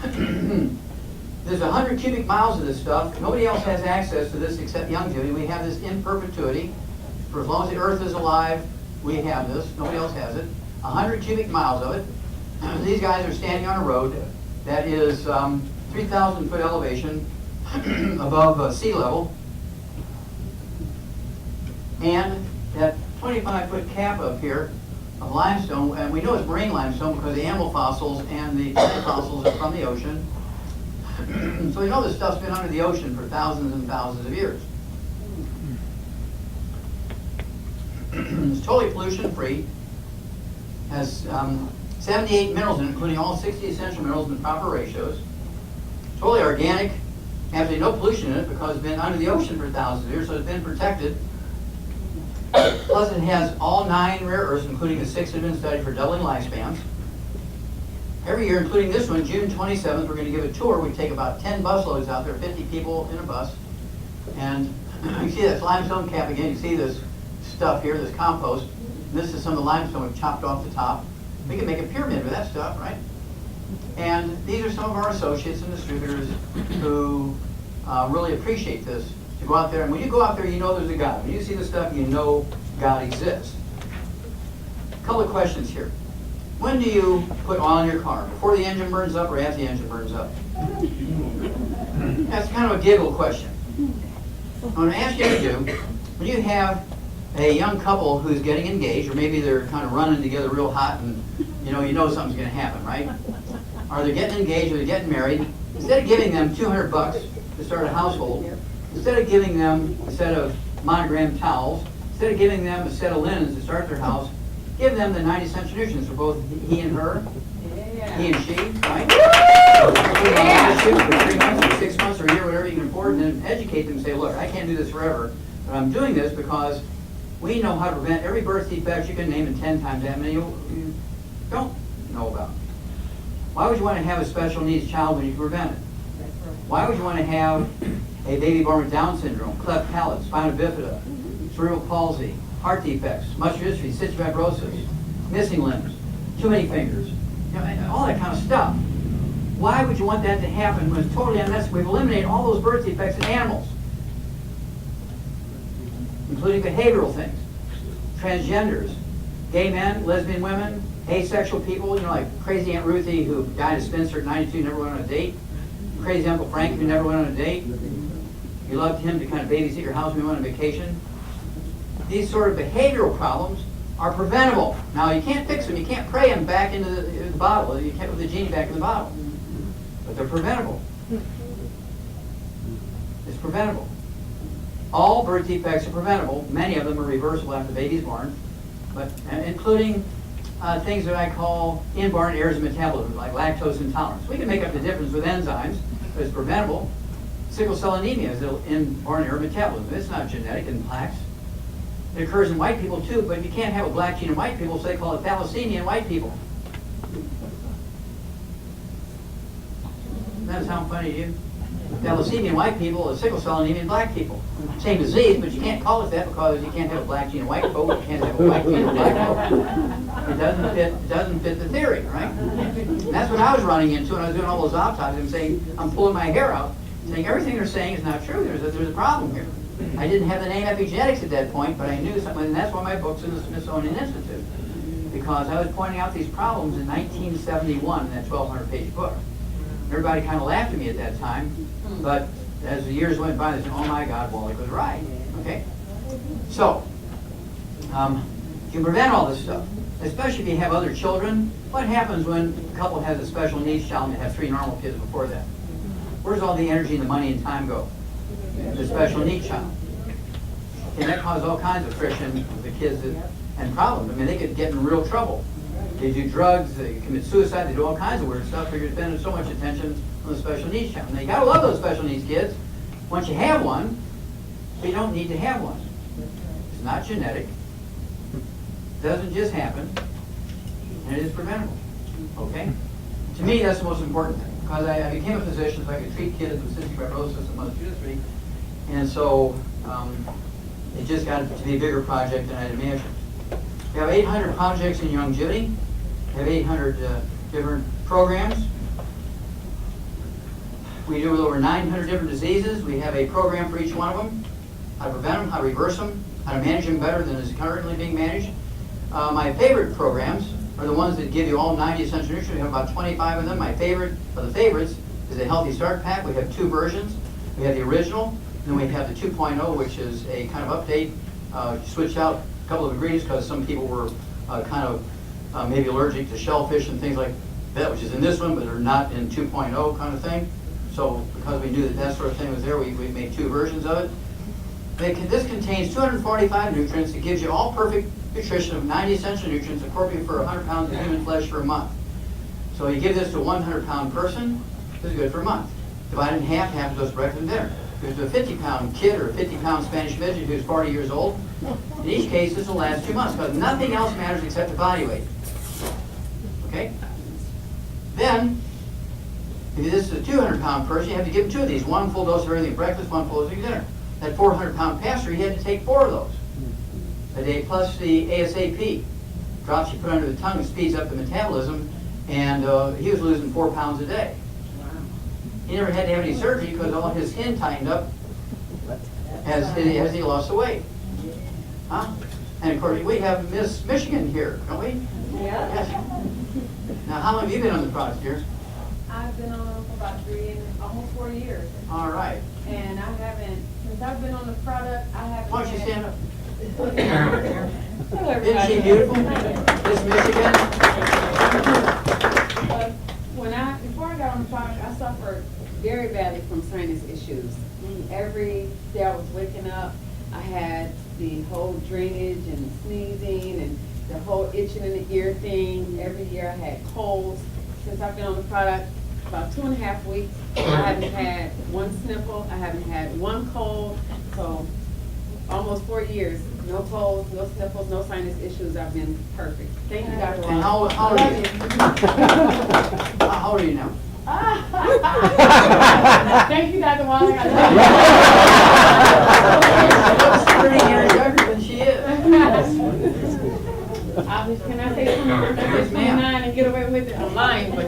There's 100 cubic miles of this stuff. Nobody else has access to this except Youngevity. We have this in perpetuity. For as long as the earth is alive, we have this. Nobody else has it. 100 cubic miles of it. These guys are standing on a road that is 3,000 foot elevation above sea level. And that 25-foot cap up here of limestone, and we know it's marine limestone because the animal fossils and the plant fossils are from the ocean. So we know this stuff's been under the ocean for thousands and thousands of years. It's totally pollution-free. Has 78 minerals in it, including all 60 essential minerals in the proper ratios. Totally organic. Absolutely no pollution in it because it's been under the ocean for thousands of years, so it's been protected. Plus it has all 9 rare earths, including the 6 that have been studied for doubling lifespans. Every year, including this one, June 27th, we're going to give a tour. We take about 10 bus loads out there, 50 people in a bus. And you see that limestone cap again. You see this stuff here, this compost. And this is some of the limestone we've chopped off the top. We can make a pyramid with that stuff, right? And these are some of our associates and distributors who really appreciate this to go out there, and when you go out there, you know there's a God. When you see the stuff, you know God exists. A couple of questions here. When do you put oil in your car? Before the engine burns up or after the engine burns up? That's kind of a giggle question. I'm going to ask you to do, when you have a young couple who's getting engaged, or maybe they're kind of running together real hot and you know something's going to happen, right? Or they're getting engaged or they're getting married, instead of giving them $200 to start a household, instead of giving them a set of monogrammed towels, instead of giving them a set of linens to start their house, give them the 90-cent nutrients for both he and her, he and she, right? For 3 months or 6 months or a year, whatever you can afford, and then educate them and say, look, I can't do this forever, but I'm doing this because we know how to prevent every birth defect you can name in 10 times that many you don't know about. Why would you want to have a special needs child when you can prevent it? Why would you want to have a baby born with Down syndrome, cleft palate, spina bifida, cerebral palsy, heart defects, muscular dystrophy, cystic fibrosis, missing limbs, too many fingers, and all that kind of stuff? Why would you want that to happen when it's totally unnecessary? We've eliminated all those birth defects in animals, including behavioral things, transgenders, gay men, lesbian women, asexual people, like crazy Aunt Ruthie who died of spinster at 92, never went on a date, crazy Uncle Frank who never went on a date. You loved him to kind of babysit your house when you went on vacation. These sort of behavioral problems are preventable. Now, you can't fix them. You can't pray them back into the bottle. You can't put the genie back in the bottle. But they're preventable. It's preventable. All birth defects are preventable. Many of them are reversible after the baby's born, but including things that I call inborn errors of metabolism, like lactose intolerance. We can make up the difference with enzymes, but it's preventable. Sickle cell anemia is an inborn error of metabolism. It's not genetic in plaques. It occurs in white people too, but you can't have a black gene in white people, so they call it thalassemia in white people. Doesn't that sound funny to you? Thalassemia in white people is sickle cell anemia in black people. Same disease, but you can't call it that because you can't have a black gene in white folk, you can't have a white gene in black folk. It doesn't fit the theory, right? And that's what I was running into when I was doing all those autopsies. I'm saying, I'm pulling my hair out, saying everything they're saying is not true. There's a problem here. I didn't have the name epigenetics at that point, but I knew something, and that's why my book's in the Smithsonian Institute. Because I was pointing out these problems in 1971 in that 1,200-page book. Everybody kind of laughed at me at that time, but as the years went by, they said, oh my God, Wallach was right. Okay? So, you can prevent all this stuff, especially if you have other children. What happens when a couple has a special needs child and they have 3 normal kids before that? Where's all the energy and the money and time go? The special needs child. And that causes all kinds of friction with the kids and problems. I mean, they could get in real trouble. They do drugs, they commit suicide, they do all kinds of weird stuff because you're spending so much attention on the special needs child. Now, you gotta love those special needs kids once you have one, but you don't need to have one. It's not genetic. It doesn't just happen, and it is preventable. Okay? To me, that's the most important thing, because I became a physician so I could treat kids with cystic fibrosis and muscular dystrophy, and so it just got to be a bigger project than I'd imagined. We have 800 projects in Youngevity. We have 800 different programs. We deal with over 900 different diseases. We have a program for each one of them, how to prevent them, how to reverse them, how to manage them better than is currently being managed. My favorite programs are the ones that give you all 90 essential nutrients. We have about 25 of them. My favorite of the favorites is the Healthy Start Pack. We have 2 versions. We have the original, and then we have the 2.0, which is a kind of update. Switched out a couple of ingredients because some people were kind of maybe allergic to shellfish and things like that, which is in this one, but they're not in 2.0 kind of thing. So because we knew that that sort of thing was there, we made 2 versions of it. This contains 245 nutrients. It gives you all perfect nutrition of 90 essential nutrients appropriate for 100 pounds of human flesh for a month. So you give this to a 100-pound person, this is good for a month. Divide it in half goes to breakfast and dinner. If it's a 50-pound kid or a 50-pound Spanish vegetarian who's 40 years old, in each case this will last 2 months because nothing else matters except the body weight. Okay? Then, if this is a 200-pound person, you have to give him 2 of these. 1 full dose of everything at breakfast, 1 full dose at dinner. That 400-pound pastor, he had to take 4 of those a day, plus the ASAP. Drops you put under the tongue and speeds up the metabolism, and he was losing 4 pounds a day. He never had to have any surgery because all his skin tightened up Has he lost the weight? Huh? And of course, we have Miss Michigan here, don't we? Yeah. Yes. Now, how long have you been on the product here? I've been on them for about almost 4 years. All right. And I haven't, since I've been on the product, I haven't. Why don't you stand up? Hello, Isn't she everybody. beautiful? Miss Michigan? Before I got on the product, I suffered very badly from sinus issues. Every day I was waking up, I had the whole drainage and sneezing and the whole itching in the ear thing. Every year I had colds. Since I've been on the product, about 2.5 weeks, I haven't had one sniffle, I haven't had one cold. So almost 4 years, no colds, no sniffles, no sinus issues. I've been perfect. Thank you, Dr. And how old are you? How old are you now? Thank you, Dr. Wallach. I She's 30 years younger than she is. Can I say something? I'm Yes, ma'am. 29 and get away with it. I'm lying, but.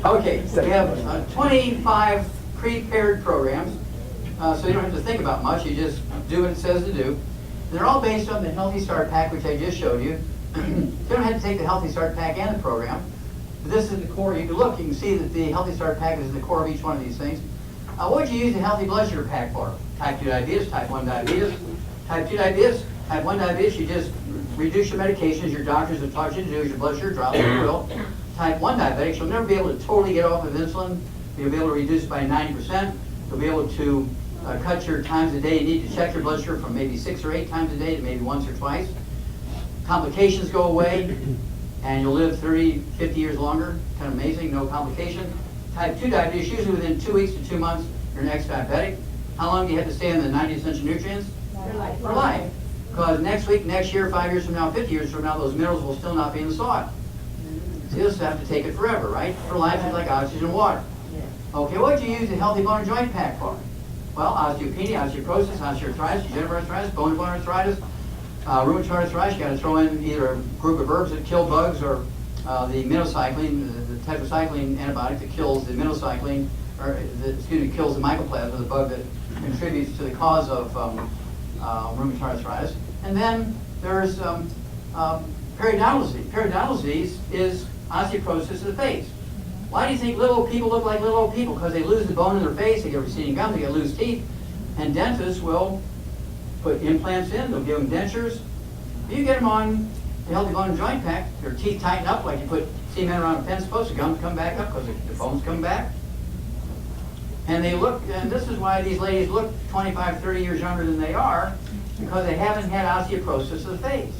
Okay, so we have 25 pre-paired programs, so you don't have to think about much. You just do what it says to do. And they're all based on the Healthy Start Pack, which I just showed you. You don't have to take the Healthy Start Pack and the program. But this is the core. You can look, you can see that the Healthy Start Pack is the core of each one of these things. What would you use the Healthy Blood Sugar Pack for? Type 2 diabetes, type 1 diabetes. Type 2 diabetes, type 1 diabetes, you just reduce your medications. Your doctors have taught you to do as your blood sugar drops, you will. Type 1 diabetics, you'll never be able to totally get off of insulin. You'll be able to reduce it by 90%. You'll be able to cut your times a day. You need to check your blood sugar from maybe 6 or 8 times a day to maybe once or twice. Complications go away, and you'll live 30, 50 years longer. Kind of amazing, no complication. Type 2 diabetes, usually within 2 weeks to 2 months, you're next diabetic. How long do you have to stay on the 90 essential nutrients? For life. Because next week, next year, 5 years from now, 50 years from now, those minerals will still not be in the soil. So you'll just have to take it forever, right? For life is like oxygen and water. Okay, what would you use the Healthy Bone and Joint Pack for? Well, osteopenia, osteoporosis, osteoarthritis, degenerative arthritis, bone arthritis, rheumatoid arthritis. You got to throw in either a group of herbs that kill bugs or the minocycline, the tetracycline antibiotic that kills the minocycline, or kills the mycoplasma, the bug that contributes to the cause of rheumatoid arthritis. And then there's periodontal disease. Periodontal disease is osteoporosis of the face. Why do you think little old people look like little old people? Because they lose the bone in their face, they get receding gums, they get loose teeth, and dentists will put implants in, they'll give them dentures. If you get them on the Healthy Bone and Joint Pack, their teeth tighten up like you put cement around a fence post, the gums come back up because the bones come back. And they look, and this is why these ladies look 25, 30 years younger than they are, because they haven't had osteoporosis of the face.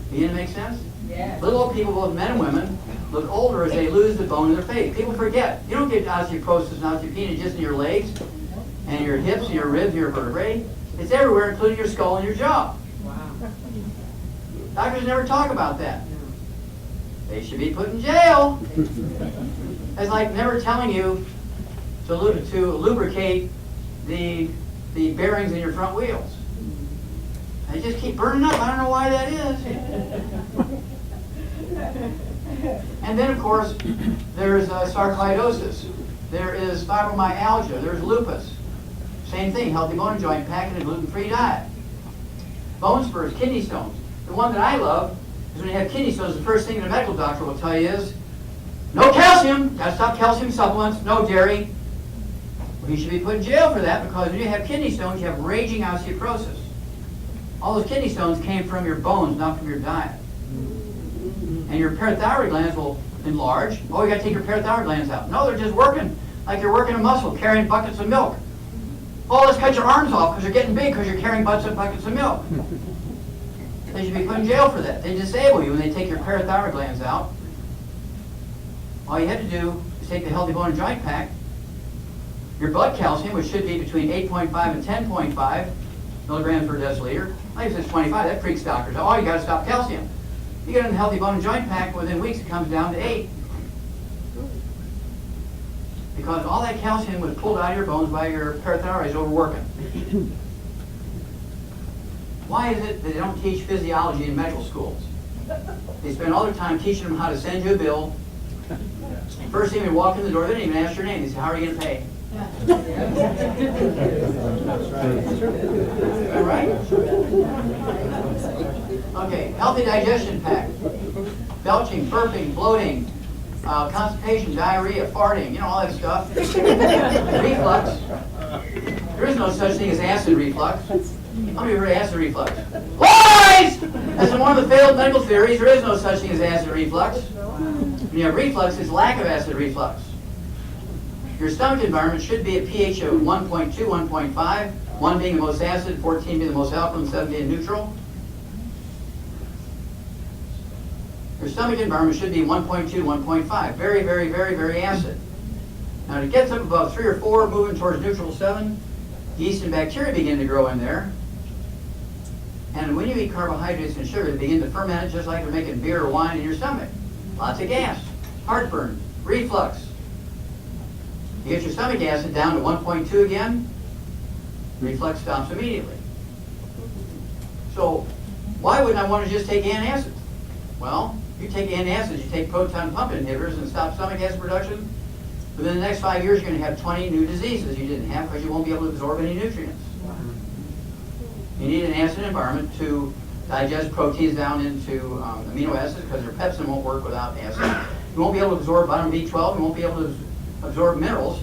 Begin to make sense? Yes. Little old people, both men and women, look older as they lose the bone in their face. People forget. You don't get osteoporosis and osteopenia just in your legs and your hips and your ribs and your vertebrae. It's everywhere, including your skull and your jaw. Wow. Doctors never talk about that. They should be put in jail. It's like never telling you to lubricate the bearings in your front wheels. They just keep burning up. I don't know why that is. And then, of course, there's sarcoidosis. There is fibromyalgia. There's lupus. Same thing, Healthy Bone and Joint Pack and a gluten-free diet. Bone spurs, kidney stones. The one that I love is when you have kidney stones, the first thing the medical doctor will tell you is, no calcium, got to stop calcium supplements, no dairy. Well, you should be put in jail for that because when you have kidney stones, you have raging osteoporosis. All those kidney stones came from your bones, not from your diet. And your parathyroid glands will enlarge. Oh, you got to take your parathyroid glands out. No, they're just working like you're working a muscle, carrying buckets of milk. Oh, let's cut your arms off because they're getting big because you're carrying buckets of milk. They should be put in jail for that. They disable you when they take your parathyroid glands out. All you had to do is take the Healthy Bone and Joint Pack. Your blood calcium, which should be between 8.5 and 10.5 milligrams per deciliter. Like if it's 25, that freaks doctors out. Oh, you got to stop calcium. You get in the Healthy Bone and Joint Pack, within weeks it comes down to 8. Because all that calcium was pulled out of your bones by your parathyroids overworking. Why is it that they don't teach physiology in medical schools? They spend all their time teaching them how to send you a bill, First thing we walk in the door, they didn't even ask your name. They said, how are you going to pay? All right? Okay, healthy digestion pact. Belching, burping, bloating, constipation, diarrhea, farting, all that stuff. Reflux. There is no such thing as acid reflux. How many of you heard of acid reflux? Lies! That's one of the failed medical theories. There is no such thing as acid reflux. When you have reflux, it's lack of acid reflux. Your stomach environment should be a pH of 1.2, 1.5, 1 being the most acid, 14 being the most alkaline, 7 being neutral. Your stomach environment should be 1.2, 1.5. Very, very, very, very acid. Now, to get up above 3 or 4, moving towards neutral 7, yeast and bacteria begin to grow in there. And when you eat carbohydrates and sugar, they begin to ferment just like they're making beer or wine in your stomach. Lots of gas, heartburn, reflux. You get your stomach acid down to 1.2 again, reflux stops immediately. So why wouldn't I want to just take antacids? Well, you take antacids, you take proton pump inhibitors and stop stomach acid production. Within the next 5 years, you're going to have 20 new diseases you didn't have because you won't be able to absorb any nutrients. You need an acid environment to digest proteins down into amino acids because their pepsin won't work without acid. You won't be able to absorb vitamin B12. You won't be able to absorb minerals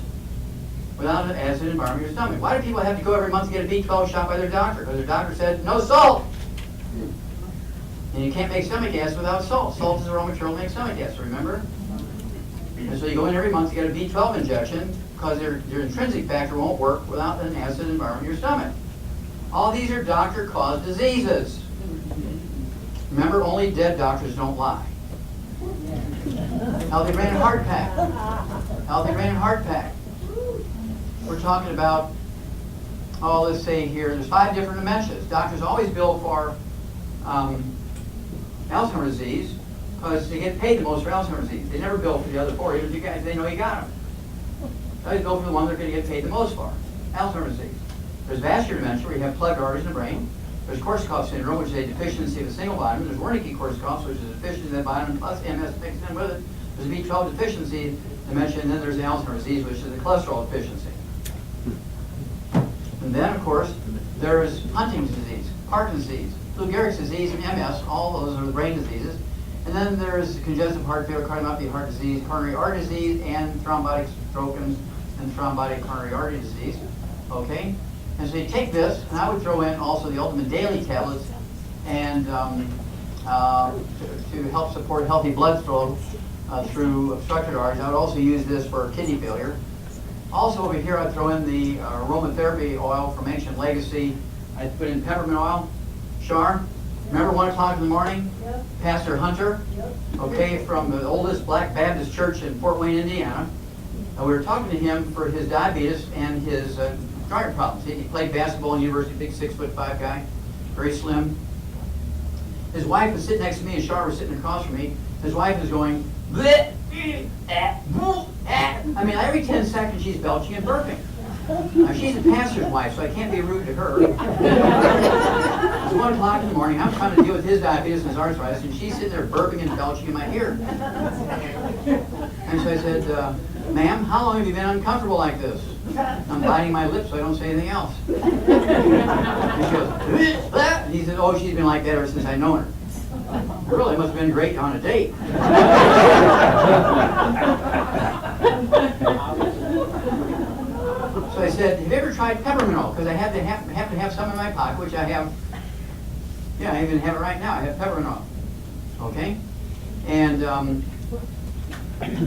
without an acid environment in your stomach. Why do people have to go every month to get a B12 shot by their doctor? Because their doctor said, no salt! And you can't make stomach acid without salt. Salt is the raw material to make stomach acid, remember? And so you go in every month to get a B12 injection because their intrinsic factor won't work without an acid environment in your stomach. All these are doctor-caused diseases. Remember, only dead doctors don't lie. Healthy brain and heart pack. Healthy brain and heart pack. We're talking about, let's say here, there's 5 different dementias. Doctors always bill for Alzheimer's disease because they get paid the most for Alzheimer's disease. They never bill for the other 4, even if you guys, they know you got them. They always bill for the one they're going to get paid the most for, Alzheimer's disease. There's vascular dementia where you have plugged arteries in the brain. There's Korsakoff syndrome, which is a deficiency of a single vitamin. There's Wernicke-Korsakoff, which is a deficiency of that vitamin plus MS mixed in with it. There's a B12 deficiency dementia, and then there's Alzheimer's disease, which is a cholesterol deficiency. And then, of course, there's Huntington's disease, Parkinson's disease, Lou Gehrig's disease, and MS. All those are the brain diseases. And then there's congestive heart failure, cardiomyopathy, heart disease, coronary artery disease, and thrombotic stroke and thrombotic coronary artery disease. Okay? And so you take this, and I would throw in also the ultimate daily tablets and to help support healthy blood flow through obstructed arteries. I would also use this for kidney failure. Also over here, I'd throw in the aromatherapy oil from Ancient Legacy. I'd put in peppermint oil. Char, remember 1 o'clock in the morning? Yep. Pastor Hunter, okay, from the oldest Black Baptist church in Fort Wayne, Indiana. We were talking to him for his diabetes and his joint problems. He played basketball in university, big 6'5" guy, very slim. His wife was sitting next to me, and Char was sitting across from me. His wife was going, bleh, I mean, every 10 seconds she's belching and burping. Now, she's a pastor's wife, so I can't be rude to her. It's 1 o'clock in the morning. I'm trying to deal with his diabetes and his arthritis, and she's sitting there burping and belching in my ear. And so I said, ma'am, how long have you been uncomfortable like this? I'm biting my lips so I don't say anything else. And she goes, bleh. And he said, oh, she's been like that ever since I've known her. Really, it must have been great on a date. So I said, have you ever tried peppermint oil? Because I happen to have some in my pocket, which I have. Yeah, I even have it right now. I have peppermint oil. Okay? And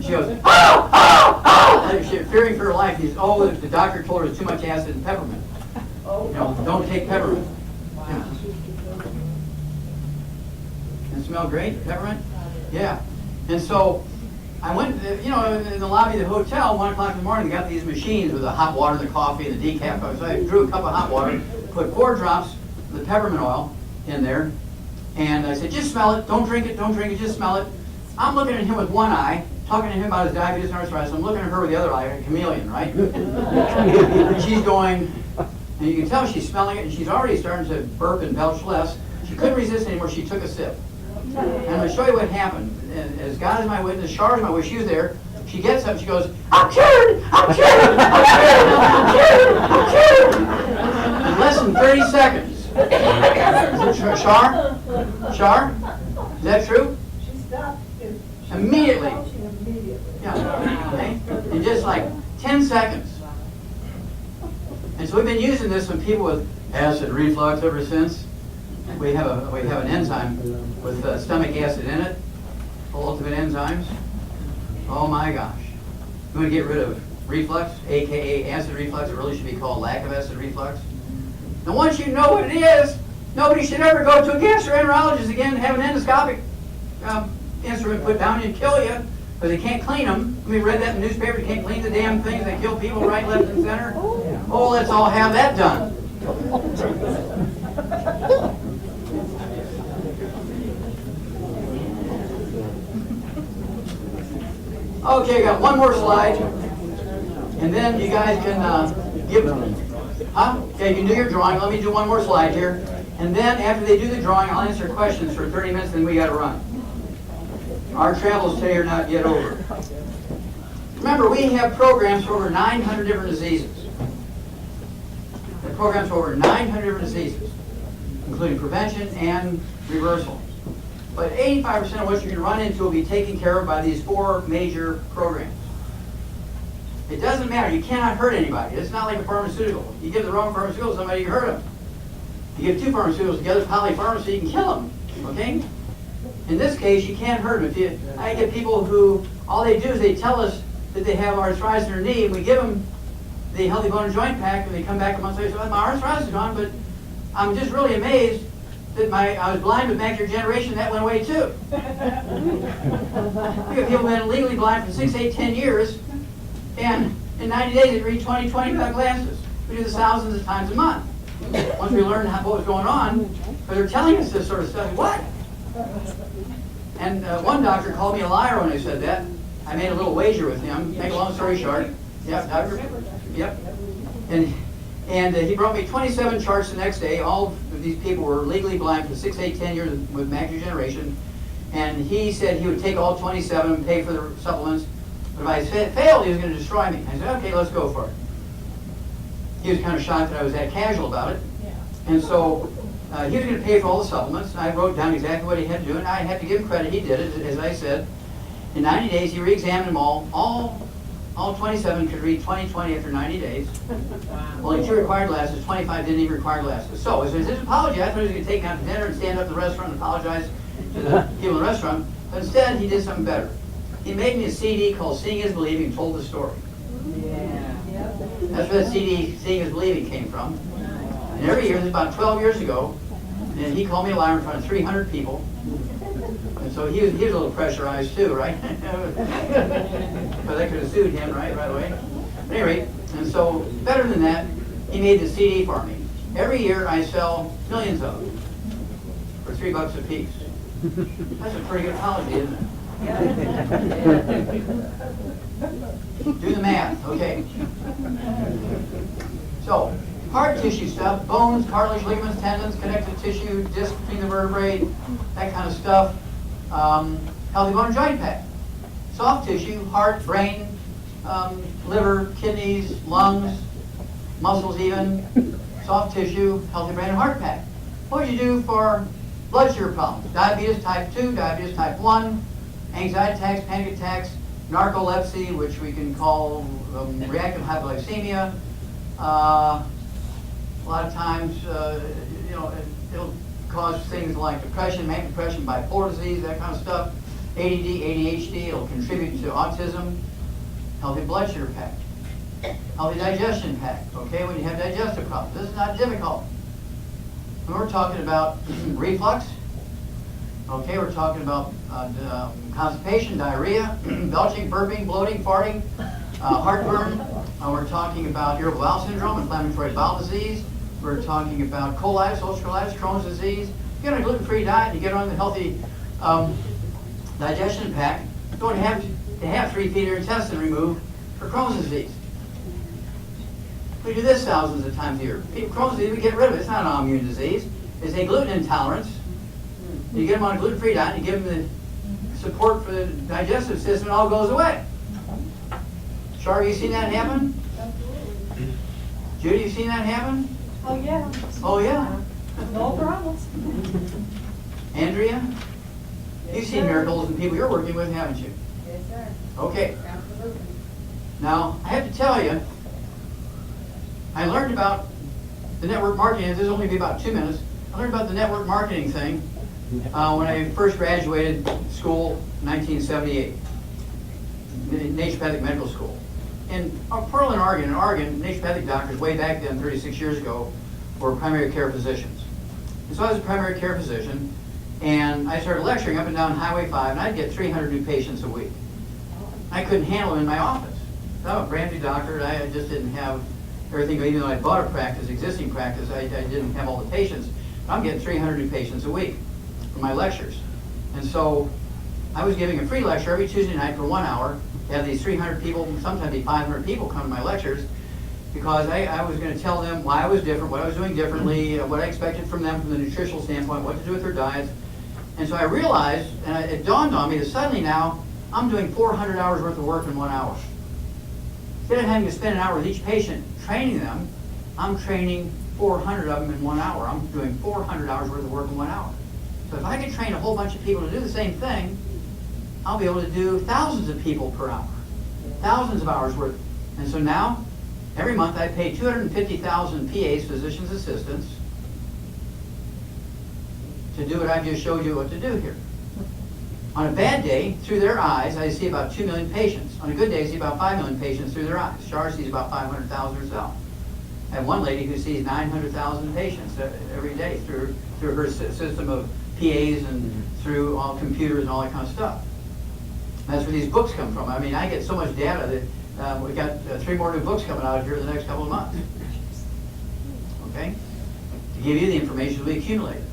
she goes, she's fearing for her life. He says, oh, the doctor told her there's too much acid in peppermint. Don't take peppermint. Yeah. Does it smell great, peppermint? Yeah. And so I went, in the lobby of the hotel, 1 o'clock in the morning, they got these machines with the hot water, the coffee, and the decaf. So I drew a cup of hot water, put 4 drops of the peppermint oil in there, and I said, just smell it, don't drink it, just smell it. I'm looking at him with one eye, talking to him about his diabetes and arthritis. I'm looking at her with the other eye, a chameleon, right? And she's going, and you can tell she's smelling it, and she's already starting to burp and belch less. She couldn't resist anymore, she took a sip. And I'm going to show you what happened. And as God is my witness, Char is my witness, she was there. She gets up, she goes, I'm cured! I'm cured! I'm cured! I'm cured! I'm cured! In less than 30 seconds. Char? Char? Is that true? She stopped. Immediately. Immediately. Yeah. Okay? In just like 10 seconds. And so we've been using this on people with acid reflux ever since. We have an enzyme with stomach acid in it, ultimate enzymes. Oh my gosh. We want to get rid of reflux, aka acid reflux. It really should be called lack of acid reflux. And once you know what it is, nobody should ever go to a gastroenterologist again and have an endoscopic instrument put down and kill you because they can't clean them. We read that in the newspaper. They can't clean the damn things. They kill people right, left, and center. Oh, let's all have that done. Okay, I got one more slide, and then you guys can give. Okay, you can do your drawing. Let me do one more slide here, and then after they do the drawing, I'll answer questions for 30 minutes. Then we got to run. Our travels today are not yet over. Remember, we have programs for over 900 different diseases. We have programs for over 900 different diseases, including prevention and reversal. But 85% of what you're going to run into will be taken care of by these 4 major programs. It doesn't matter. You cannot hurt anybody. It's not like a pharmaceutical. You give the wrong pharmaceutical to somebody, you hurt them. You give 2 pharmaceuticals together, polypharmacy, you can kill them. Okay? In this case, you can't hurt them. I get people who, all they do is they tell us that they have arthritis in their knee, and we give them the Healthy Bone and Joint Pack, and they come back a month later and say, my arthritis is gone, but I'm just really amazed that I was blind with macular degeneration, that went away too. We have people who have been legally blind for 6, 8, 10 years, and in 90 days they read 20 without glasses. We do this thousands of times a month. Once we learned what was going on, but they're telling us this sort of stuff. What? And one doctor called me a liar when I said that. I made a little wager with him. Make a long story short. Yep, doctor. Yep. And he brought me 27 charts the next day. All of these people were legally blind for 6, 8, 10 years with macular degeneration. And he said he would take all 27 and pay for the supplements. But if I failed, he was going to destroy me. I said, okay, let's go for it. He was kind of shocked that I was that casual about it. And so he was going to pay for all the supplements. And I wrote down exactly what he had to do. And I had to give him credit. He did it, as I said. In 90 days, he re-examined them all. All 27 could read 20/20 after 90 days. Only 2 required glasses, 25 didn't even require glasses. So as his apology, I thought he was going to take me out to dinner and stand up in the restaurant and apologize to the people in the restaurant. But instead, he did something better. He made me a CD called Seeing is Believing and told the story. Yeah. That's where that CD, Seeing is Believing, came from. And every year, this is about 12 years ago, and he called me a liar in front of 300 people. And so he was a little pressurized too, right? Because I could have sued him, right away. But anyway, and so better than that, he made the CD for me. Every year I sell millions of them for $3 a piece. That's a pretty good apology, isn't it? Do the math, okay. So, hard tissue stuff, bones, cartilage, ligaments, tendons, connective tissue, disc between the vertebrae, that kind of stuff. Healthy Bone and Joint Pack. Soft tissue, heart, brain, liver, kidneys, lungs, muscles even. Soft tissue, Healthy Brain and Heart Pack. What would you do for blood sugar problems? Diabetes type 2, diabetes type 1, anxiety attacks, panic attacks, narcolepsy, which we can call reactive hypoglycemia. A lot of times, it'll cause things like depression, manic depression, bipolar disease, that kind of stuff. ADD, ADHD, it'll contribute to autism. Healthy blood sugar pack. Healthy digestion pack, okay, when you have digestive problems. This is not difficult. When we're talking about reflux, okay, we're talking about constipation, diarrhea, belching, burping, bloating, farting, heartburn. We're talking about irritable bowel syndrome, inflammatory bowel disease. We're talking about colitis, ulcerative colitis, Crohn's disease. You get on a gluten-free diet, you get on the healthy digestion pack. You don't have to have 3 feet of your intestine removed for Crohn's disease. We do this thousands of times a year. Crohn's disease, we get rid of it. It's not an autoimmune disease. It's a gluten intolerance. You get them on a gluten-free diet, you give them the support for the digestive system, it all goes away. Char, you seen that happen? Judy, you seen that happen? Oh, yeah. Oh, yeah. No problems. Andrea? You've seen miracles in people you're working with, haven't you? Yes, sir. Okay. Absolutely. Now, I have to tell you, I learned about the network marketing. This will only be about 2 minutes. I learned about the network marketing thing when I first graduated school in 1978, naturopathic medical school. In Portland, Oregon, naturopathic doctors way back then, 36 years ago, were primary care physicians. And so I was a primary care physician, and I started lecturing up and down Highway 5, and I'd get 300 new patients a week. I couldn't handle them in my office. I'm a brand new doctor. I just didn't have everything. Even though I bought a practice, existing practice, I didn't have all the patients. But I'm getting 300 new patients a week for my lectures. And so I was giving a free lecture every Tuesday night for 1 hour. Have these 300 people, sometimes 500 people come to my lectures, because I was going to tell them why I was different, what I was doing differently, what I expected from them from the nutritional standpoint, what to do with their diets. And so I realized, and it dawned on me that suddenly now I'm doing 400 hours worth of work in 1 hour. Instead of having to spend an hour with each patient training them, I'm training 400 of them in 1 hour. I'm doing 400 hours worth of work in 1 hour. So if I could train a whole bunch of people to do the same thing, I'll be able to do thousands of people per hour, thousands of hours worth. And so now, every month I pay 250,000 PAs, physicians assistants, to do what I just showed you what to do here. On a bad day, through their eyes, I see about 2 million patients. On a good day, I see about 5 million patients through their eyes. Char sees about 500,000 herself. I have one lady who sees 900,000 patients every day through her system of PAs and through all computers and all that kind of stuff. That's where these books come from. I mean, I get so much data that we got 3 more new books coming out here in the next couple of months. Okay? To give you the information we accumulated.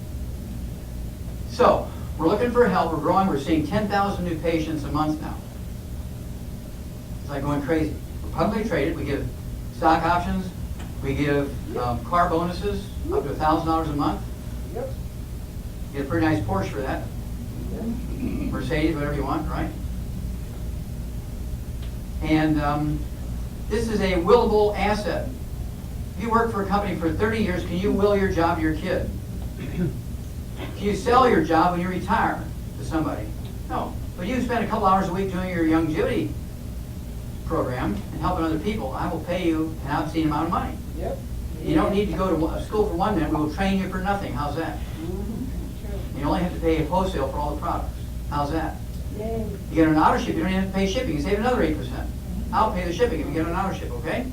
So, we're looking for help. We're growing. We're seeing 10,000 new patients a month now. It's like going crazy. We're publicly traded. We give stock options. We give car bonuses up to $1,000 a month. Yep. Get a pretty nice Porsche for that. Mercedes, whatever you want, right? And this is a willable asset. If you work for a company for 30 years, can you will your job to your kid? Can you sell your job when you retire to somebody? No. But you spend a couple hours a week doing your Youngevity program and helping other people, I will pay you an obscene amount of money. Yep. You don't need to go to school for 1 minute. We will train you for nothing. How's that? You only have to pay wholesale for all the products. How's that? Yay. You get an auto ship, you don't even have to pay shipping. You save another 8%. I'll pay the shipping if you get an auto ship, okay?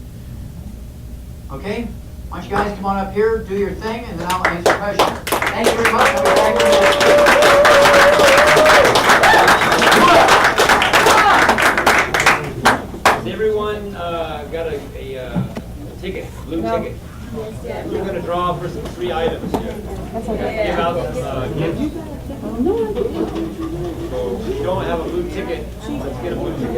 Okay? Why don't you guys come on up here, do your thing, and then I'll answer questions. Thank you very much. I'll be back Has everyone got a ticket, blue ticket? Yes, We're going to draw for some free items here. That's We're going to give out some gifts. So if you don't have a blue ticket, let's get a blue ticket.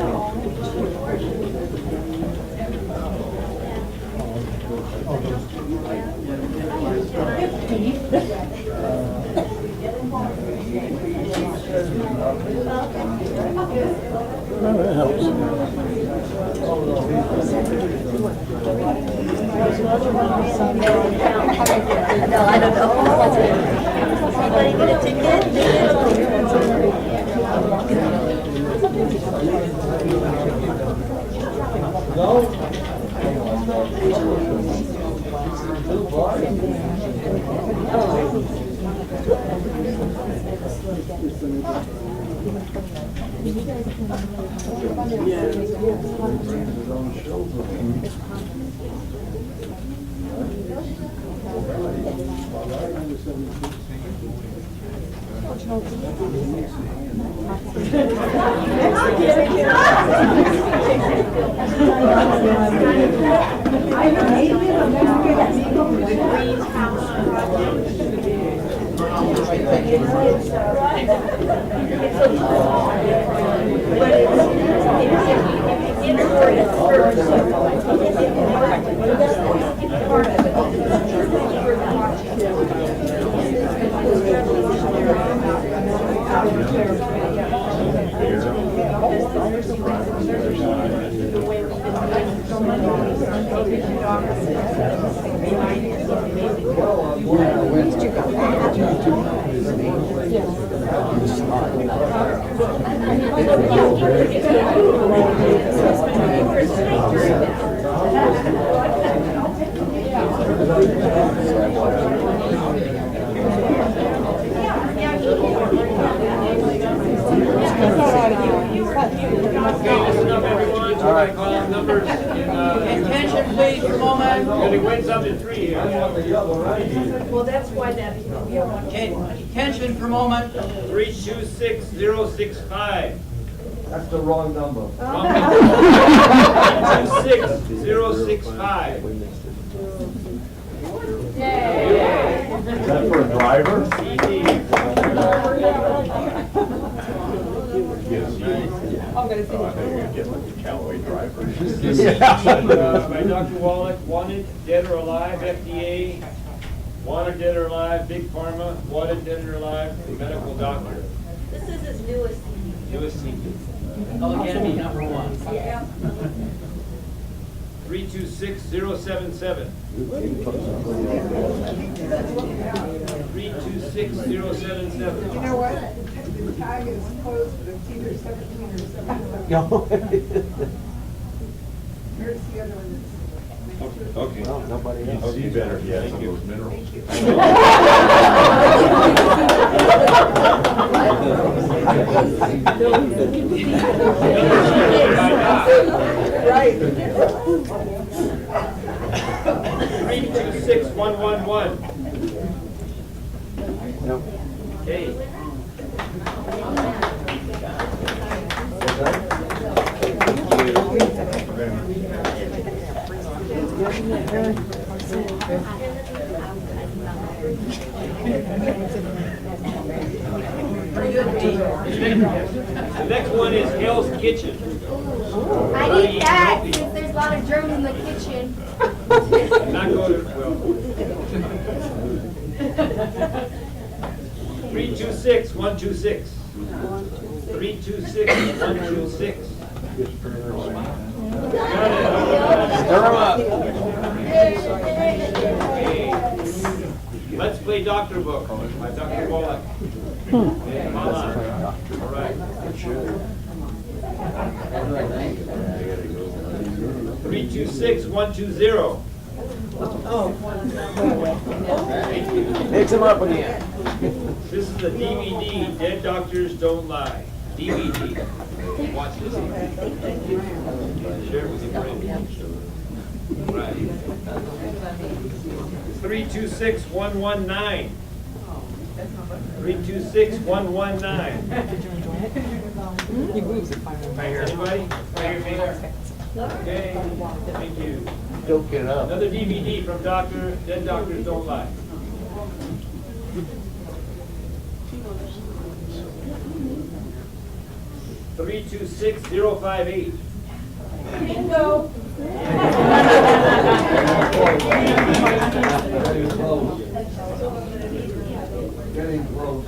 That helps. No, I don't know. Anybody get a ticket? Listen up, everyone. All right, call out numbers. Attention, please, for a moment. Gonna win something free here. Well, that's why that, yeah, one. Okay, attention for a moment. 326065. That's the wrong number. 326065. Is that for a driver? By Dr. Wallach, wanted, dead or alive, FDA, wanted, dead or alive, Big Pharma, wanted, dead or alive, medical doctor. This is his newest. Newest CD. Academy number 1. 326077. 326077. You know what? The tag is closed, but it's either 17 or 17. Here's the other one that's. Okay. Nobody else. See better, yeah, thank you. Minerals. Right. 326111. Okay. Pretty good, Pete. The next one is Hell's Kitchen. I need that since there's a lot of germs in the kitchen. Not going to, well. 326126. 326126. Stir 'em up. Let's Play Doctor Book by Dr. Wallach. And Wallach. All right. 326120. Mix 'em up again. This is the DVD, Dead Doctors Don't Lie. DVD. Watch this. Share it with your friends. Right. 326119. 326119. Anybody? Okay, thank you. Don't get up. Another DVD from Dead Doctors Don't Lie. Three, 26058. Bingo. Getting close.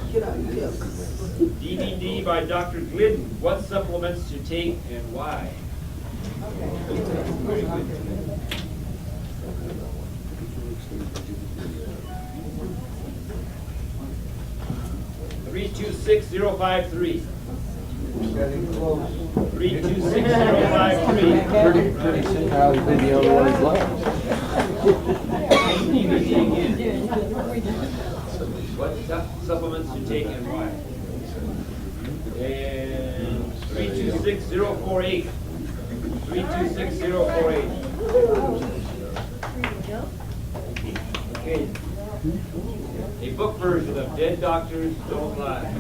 DVD by Dr. Glidden. What supplements to take and why? Very good. 326053. Getting close. 326053. Pretty soon I'll be the only one left. DVD again. What supplements to take and why? And 326048. 326048. Okay. A book version of Dead Doctors Don't Lie.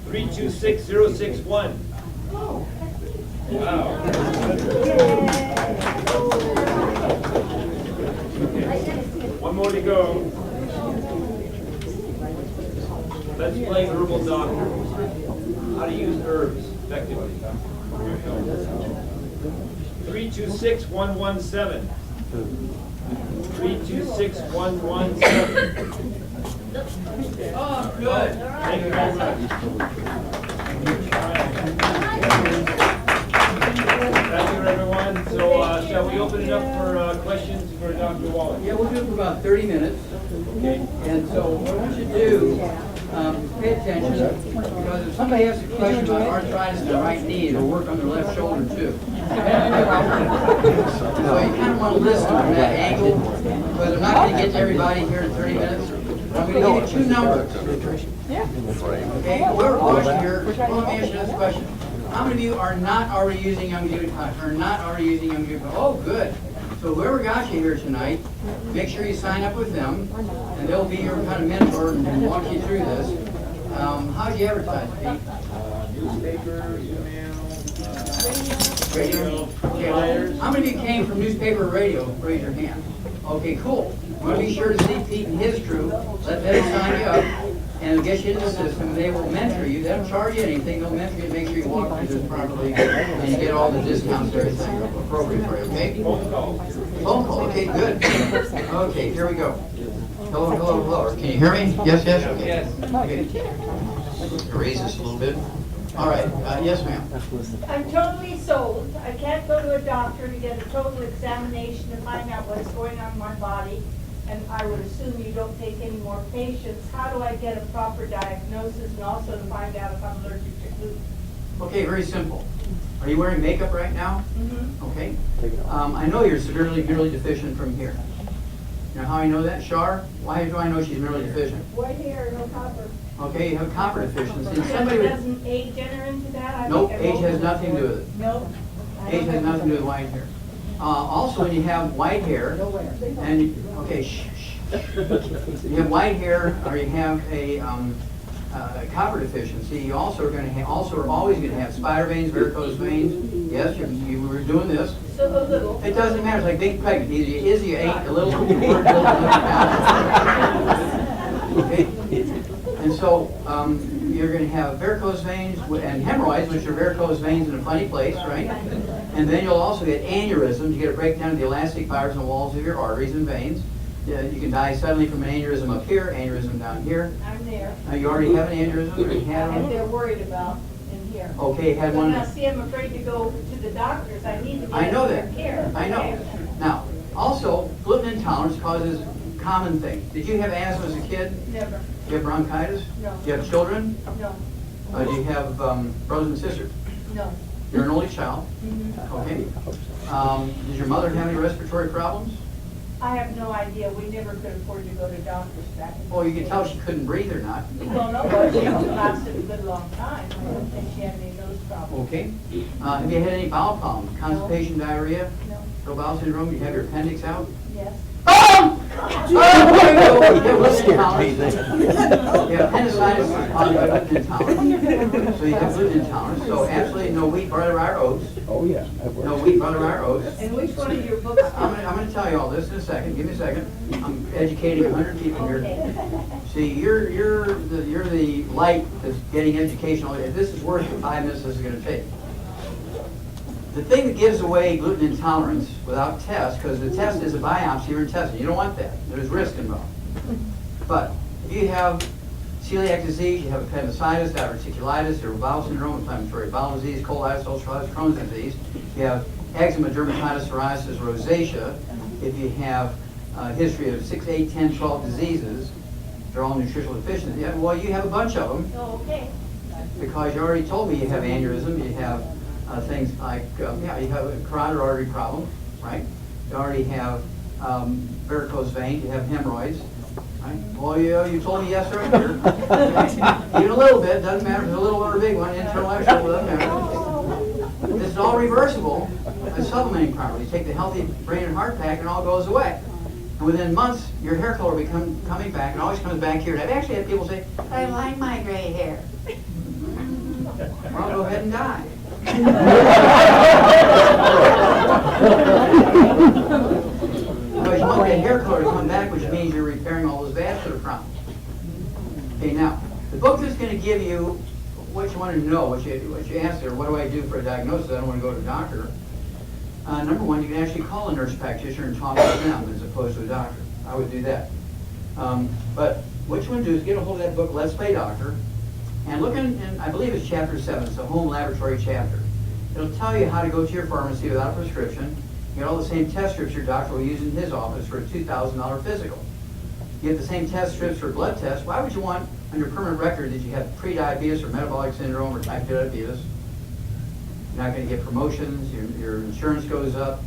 326061. Wow. One more to go. Let's play Herbal Doctor. How to use herbs effectively. 326117. 326117. Oh, good. Thank you very much. Thank you, everyone. So, shall we open it up for questions for Dr. Wallach? Yeah, we'll do it for about 30 minutes. Okay. And so what I want you to do, pay attention, because if somebody asks a question about arthritis in the right knee, it'll work on their left shoulder too. So you kind of want to listen from that angle, because I'm not going to get to everybody here in 30 minutes. I'm going to give you two numbers. Okay, whoever watching here, well, let me ask you this question. How many of you are not already using Youngevity, or not already using Youngevity? Oh, good. So whoever got you here tonight, make sure you sign up with them, and they'll be your kind of mentor and walk you through this. How'd you advertise, Pete? Newspaper, email, Radio? flyers. How many of you came from newspaper or radio? Raise your hand. Okay, cool. Want to be sure to see Pete and his crew. Let them sign you up, and it'll get you into the system. They will mentor you. They don't charge you anything. They'll mentor you to make sure you walk through this properly, and you get all the discounts and everything appropriate for you, okay? Phone call. Phone call, okay, good. Okay, here we go. Hello, hello, hello. Can you hear me? Yes, yes, okay. Yes. Okay. Raise this a little bit. All right, yes, ma'am. I'm totally sold. I can't go to a doctor to get a total examination to find out what's going on in my body. And I would assume you don't take any more patients. How do I get a proper diagnosis and also to find out if I'm allergic to gluten? Okay, very simple. Are you wearing makeup right now? Mm-hmm. Okay. I know you're severely minerally deficient from here. You know how I know that, Shar? Why do I know she's minerally deficient? White hair, no copper. Okay, you have copper deficiency. And somebody with, Doesn't age enter into that? I nope, think I'm age has old. nothing to do with it. Nope. Age has nothing to do with white hair. Also, when you have white hair, and okay, shh, shh. You have white hair, or you have a copper deficiency. You also are going to are always going to have spider veins, varicose veins. Yes, you were doing this. So a little. It doesn't matter. It's like being pregnant. Either you is or you ain't. A little, you work, okay. And so you're going to have varicose veins and hemorrhoids, which are varicose veins in a funny place, right? And then you'll also get aneurysms. You get a breakdown of the elastic fibers in the walls of your arteries and veins. You can die suddenly from an aneurysm up here, aneurysm down here. I'm there. You already have an aneurysm, or you had And one? they're worried about in here. Okay, had But one. now, see, I'm afraid to go to the doctors. I need to I get know their that. care. I know. Okay. Now, also, gluten intolerance causes common things. Did you have asthma as a kid? Never. Do you have bronchitis? No. Do you have children? No. Do you have brothers and sisters? No. You're an only child. Mhm. Okay. Does your mother have any respiratory problems? I have no idea. We never could afford to go to doctors back in. Well, you can tell she couldn't breathe or not. Well, no, but she lasted a good long time. I don't think she had any of those problems. Okay. Have you had any bowel problems? Constipation, diarrhea, No. irritable bowel syndrome? You have your appendix out? Yes. Oh! Oh, there you go. You have gluten intolerance. You have appendicitis caused by gluten intolerance. So you have gluten intolerance. So absolutely no wheat, barley, rye, or oats. Oh, yeah. No wheat, barley, rye, or oats. And which one of your books? I'm gonna tell you all this in a second. Give me a second. I'm educating 100 people here. Okay. See, you're the light that's getting educational. If this is worth the 5 minutes this is going to take. The thing that gives away gluten intolerance without test, because the test is a biopsy of your intestine. You don't want that. There's risk involved. But if you have celiac disease, you have appendicitis, diverticulitis, irritable bowel syndrome, inflammatory bowel disease, colitis, ulcerative Crohn's disease, you have eczema, dermatitis, psoriasis, rosacea, if you have a history of 6, 8, 10, 12 diseases, they're all nutritional deficient. Yeah, well, you have a bunch of them Oh, okay. because you already told me you have aneurysm, you have things like, you have a carotid artery problem, right? You already have varicose vein, you have hemorrhoids, right? Well, you told me yes right here. Even a little bit, doesn't matter if it's a little or a big one, internal, external, doesn't matter. This is all reversible by supplementing properly. You take the healthy brain and heart pack and it all goes away. And within months, your hair color will be coming back and always comes back here. And I've actually had people say, I like my gray hair. Well, go ahead and die. Because you want that hair color to come back, which means you're repairing all those vascular problems. Okay, now, the book is going to give you what you want to know, what you ask there, what do I do for a diagnosis? I don't want to go to a doctor. Number one, you can actually call a nurse practitioner and talk with them as opposed to a doctor. I would do that. But what you want to do is get a hold of that book, Let's Play Doctor, and look in I believe it's chapter 7, it's a home laboratory chapter. It'll tell you how to go to your pharmacy without a prescription, get all the same test strips your doctor will use in his office for a $2,000 physical. You get the same test strips for blood tests. Why would you want on your permanent record that you have pre-diabetes or metabolic syndrome or type 2 diabetes? You're not going to get promotions, your insurance goes up,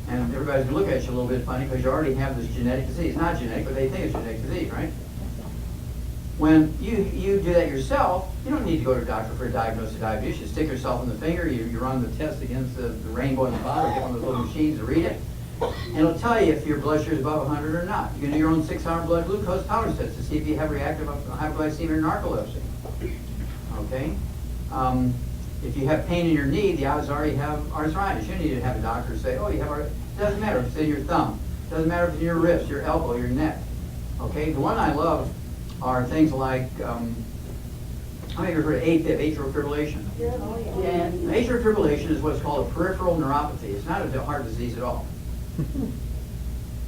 and everybody's going to look at you a little bit funny because you already have this genetic disease. Not genetic, but they think it's genetic disease, right? When you do that yourself, you don't need to go to a doctor for a diagnosis of diabetes. You stick yourself in the finger, you run the test against the rainbow in the bottle, get one of those little machines to read it, and it'll tell you if your blood sugar is above 100 or not. You can do your own 6-hour blood glucose tolerance test to see if you have reactive hypoglycemia or narcolepsy. Okay? If you have pain in your knee, the odds are you have arthritis. You don't need to have a doctor say, oh, you have arthritis. It doesn't matter if it's in your thumb. It doesn't matter if it's in your wrist, your elbow, your neck. Okay? The one I love are things like, how many of you have heard of AFib, atrial fibrillation? Yes. Atrial fibrillation is what's called a peripheral neuropathy. It's not a heart disease at all.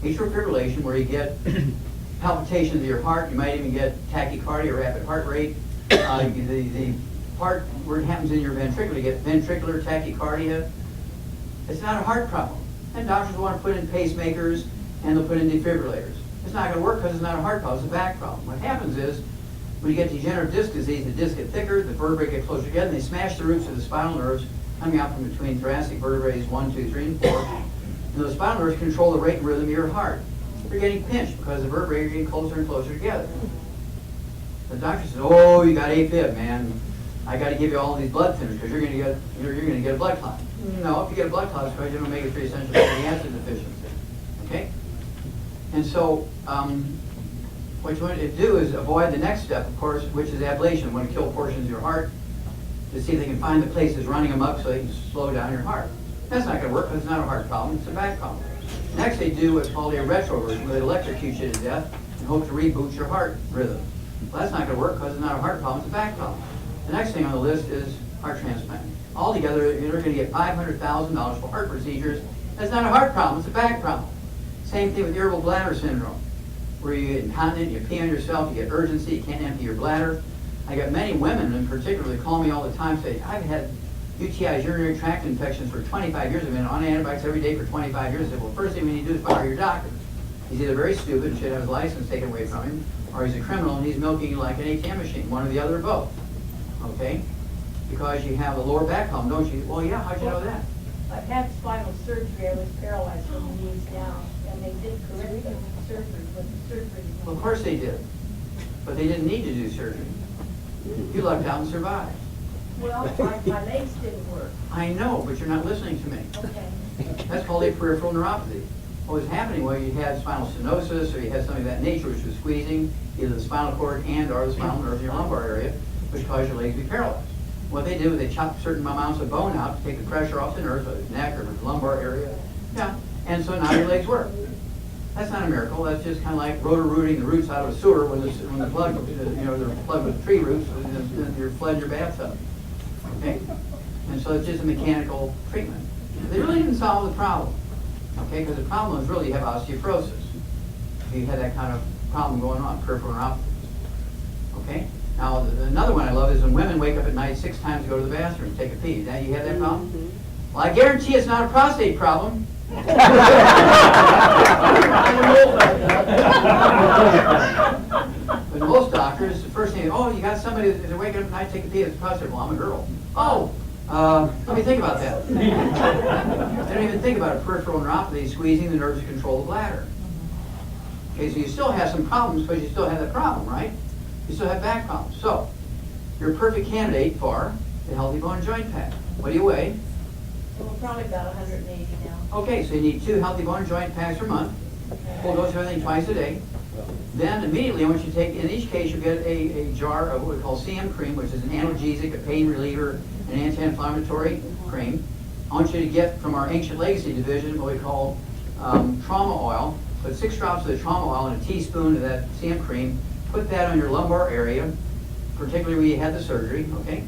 Atrial fibrillation, where you get palpitations of your heart, you might even get tachycardia, rapid heart rate. The part where it happens in your ventricle, you get ventricular tachycardia. It's not a heart problem. And doctors want to put in pacemakers and they'll put in defibrillators. It's not going to work because it's not a heart problem, it's a back problem. What happens is, when you get degenerative disc disease, the discs get thicker, the vertebrae get closer together, and they smash the roots of the spinal nerves coming out from between thoracic vertebrae 1, 2, 3, and 4. And those spinal nerves control the rate and rhythm of your heart. You're getting pinched because the vertebrae are getting closer and closer together. The doctor says, oh, you got AFib, man. I got to give you all these blood thinners because you're going to get a blood clot. No, if you get a blood clot, it's because you have omega-3 essential fatty acid deficiency. Okay? And so, what you want to do is avoid the next step, of course, which is ablation. You want to kill portions of your heart to see if they can find the places running them up so they can slow down your heart. That's not going to work because it's not a heart problem, it's a back problem. Next, they do what's called a retroversion, where they electrocute you to death and hope to reboot your heart rhythm. Well, that's not going to work because it's not a heart problem, it's a back problem. The next thing on the list is heart transplant. Altogether, you're going to get $500,000 for heart procedures. That's not a heart problem, it's a back problem. Same thing with irritable bladder syndrome, where you get incontinent, you pee on yourself, you get urgency, you can't empty your bladder. I got many women in particular that call me all the time saying, I've had UTIs, urinary tract infections for 25 years. I've been on antibiotics every day for 25 years. I said, well, first thing we need to do is fire your doctor. He's either very stupid and should have his license taken away from him, or he's a criminal and he's milking you like an ATM machine, one or the other or both. Okay? Because you have a lower back problem, don't you? Well, yeah, how'd you know that? I had spinal surgery, I was paralyzed from the knees down, and they did correct the surgery, but the surgery. Well, of course they did. But they didn't need to do surgery. You lucked out and survived. Well, my legs didn't work. I know, but you're not listening to me. Okay. That's called a peripheral neuropathy. What was happening was you had spinal stenosis or you had something of that nature which was squeezing either the spinal cord and or the spinal nerve in your lumbar area, which caused your legs to be paralyzed. What they did was they chopped certain amounts of bone out to take the pressure off the nerves, whether it's neck or the lumbar area. Yeah, and so now your legs work. That's not a miracle. That's just kind of like rotor-rooting the roots out of a sewer when the plug, they're plugged with tree roots, and you're flooding your bathtub. Okay? And so it's just a mechanical treatment. They really didn't solve the problem. Okay? Because the problem is really you have osteoporosis. You had that kind of problem going on, peripheral neuropathy. Okay? Now, another one I love is when women wake up at night 6 times to go to the bathroom, take a pee. Now, you have that problem? Mm-hmm. Well, I guarantee it's not a prostate problem. But most doctors, the first thing, oh, you got somebody that's waking up at night, take a pee, it's a prostate. Well, I'm a girl. Oh, let me think about that. They don't even think about a peripheral neuropathy squeezing the nerves to control the bladder. Okay, so you still have some problems because you still have that problem, right? You still have back problems. So, you're a perfect candidate for the Healthy Bone and Joint Pack. What do you weigh? Well, probably about 180 now. Okay, so you need 2 Healthy Bone and Joint Packs per month. Full dose of everything twice a day. Then immediately, once you take, in each case, you get a jar of what we call CM cream, which is an analgesic, a pain reliever, an anti-inflammatory cream. I want you to get from our Ancient Legacy division what we call trauma oil. Put 6 drops of the trauma oil in a teaspoon of that CM cream. Put that on your lumbar area, particularly where you had the surgery, okay?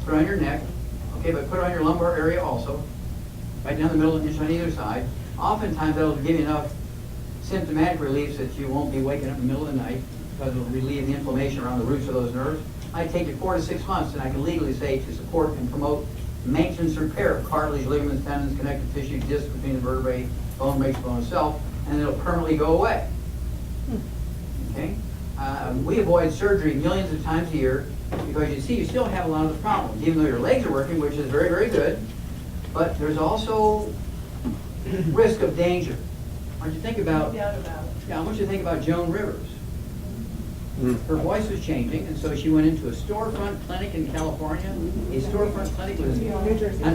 Put it on your neck, okay, but put it on your lumbar area also, right down the middle and just on either side. Oftentimes that'll give you enough symptomatic relief that you won't be waking up in the middle of the night. because it'll relieve the inflammation around the roots of those nerves. I take it 4 to 6 months, and I can legally say to support and promote maintenance and repair of cartilage, ligaments, tendons, connective tissue, discs between the vertebrae, bone breaks bone itself, and it'll permanently go away. Okay? We avoid surgery millions of times a year because you see you still have a lot of the problems, even though your legs are working, which is very, very good. But there's also risk of danger. I want you to think about, No doubt about it. I want you to think about Joan Rivers. Her voice was changing, and so she went into a storefront clinic in California. A storefront clinic was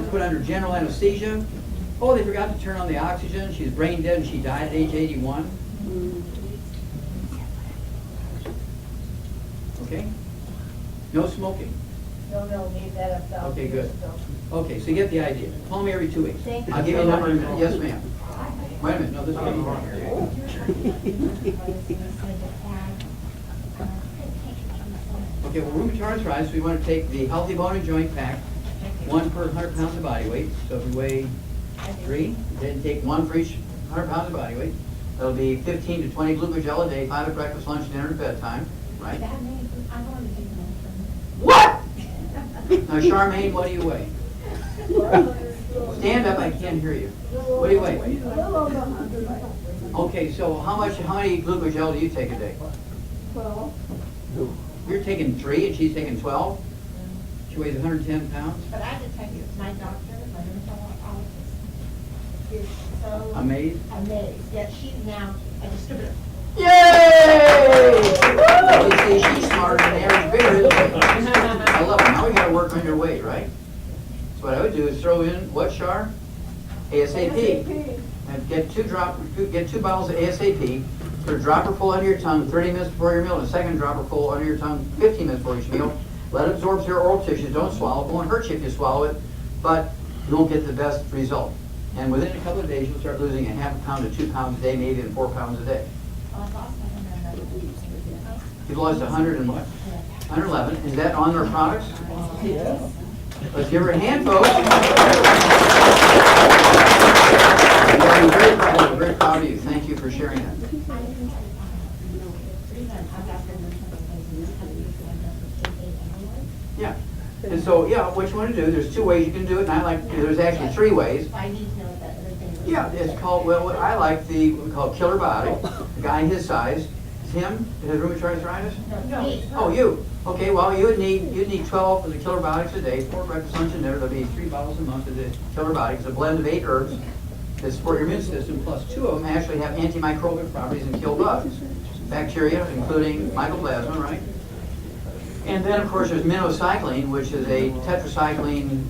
put under general anesthesia. Oh, they forgot to turn on the oxygen. She's brain dead, and she died at age 81. Okay? No smoking. No, leave that up. Though. Okay, good. Okay, so you get the idea. Call me every 2 weeks. Thank I'll give you a number in a minute. Yes, ma'am. Wait a minute. No, this one wrong here. Okay, well, rheumatoid arthritis, we want to take the Healthy Bone and Joint Pack, 1 per 100 pounds of body weight. So if we weigh 3, then take 1 for each 100 pounds of body weight. That'll be 15 to 20 glucogel a day, 5 at breakfast, lunch, dinner, and bedtime, right? What? Now, Charmaine, what do you weigh? Stand up, I can't hear you. What do you weigh? Okay, so how many glucogel do you take a day? 12. You're taking 3 and she's taking 12? She weighs 110 pounds? But I have to tell you, my doctor, my rheumatologist, is so Amazed? amazed. Yet she's now a distributor. Yay! You see, she's smarter than the average bear, isn't she? I love it. Now we gotta work on your weight, right? So what I would do is throw in what, Char? ASAP. And get 2 bottles of ASAP. Put a dropper full under your tongue 30 minutes before your meal, and a second dropper full under your tongue 15 minutes before each meal. Let it absorb to your oral tissues. Don't swallow. It won't hurt you if you swallow it, but you won't get the best result. And within a couple of days, you'll start losing a ½ pound to 2 pounds a day, maybe even 4 pounds a day. You've lost 100 and what? 111. Is that on their products? Yes. Let's give her a hand, folks. I'm very proud of you. Thank you for sharing that. Yeah. And so, yeah, what you want to do, there's 2 ways you can do it, and there's actually 3 ways. I need to know what that other thing is. Yeah, it's called, well, what I like what we call Killer Body. The guy his size. Is him? Has rheumatoid arthritis? No. Oh, you. Okay, well, you'd need 12 of the Killer Bodies a day, 4 breakfast, lunch, and dinner. There'll be 3 bottles a month of the Killer Body. It's a blend of 8 herbs that support your immune system, plus 2 of them actually have antimicrobial properties and kill bugs. Bacteria, including mycoplasma, right? And then, of course, there's minocycline, which is a tetracycline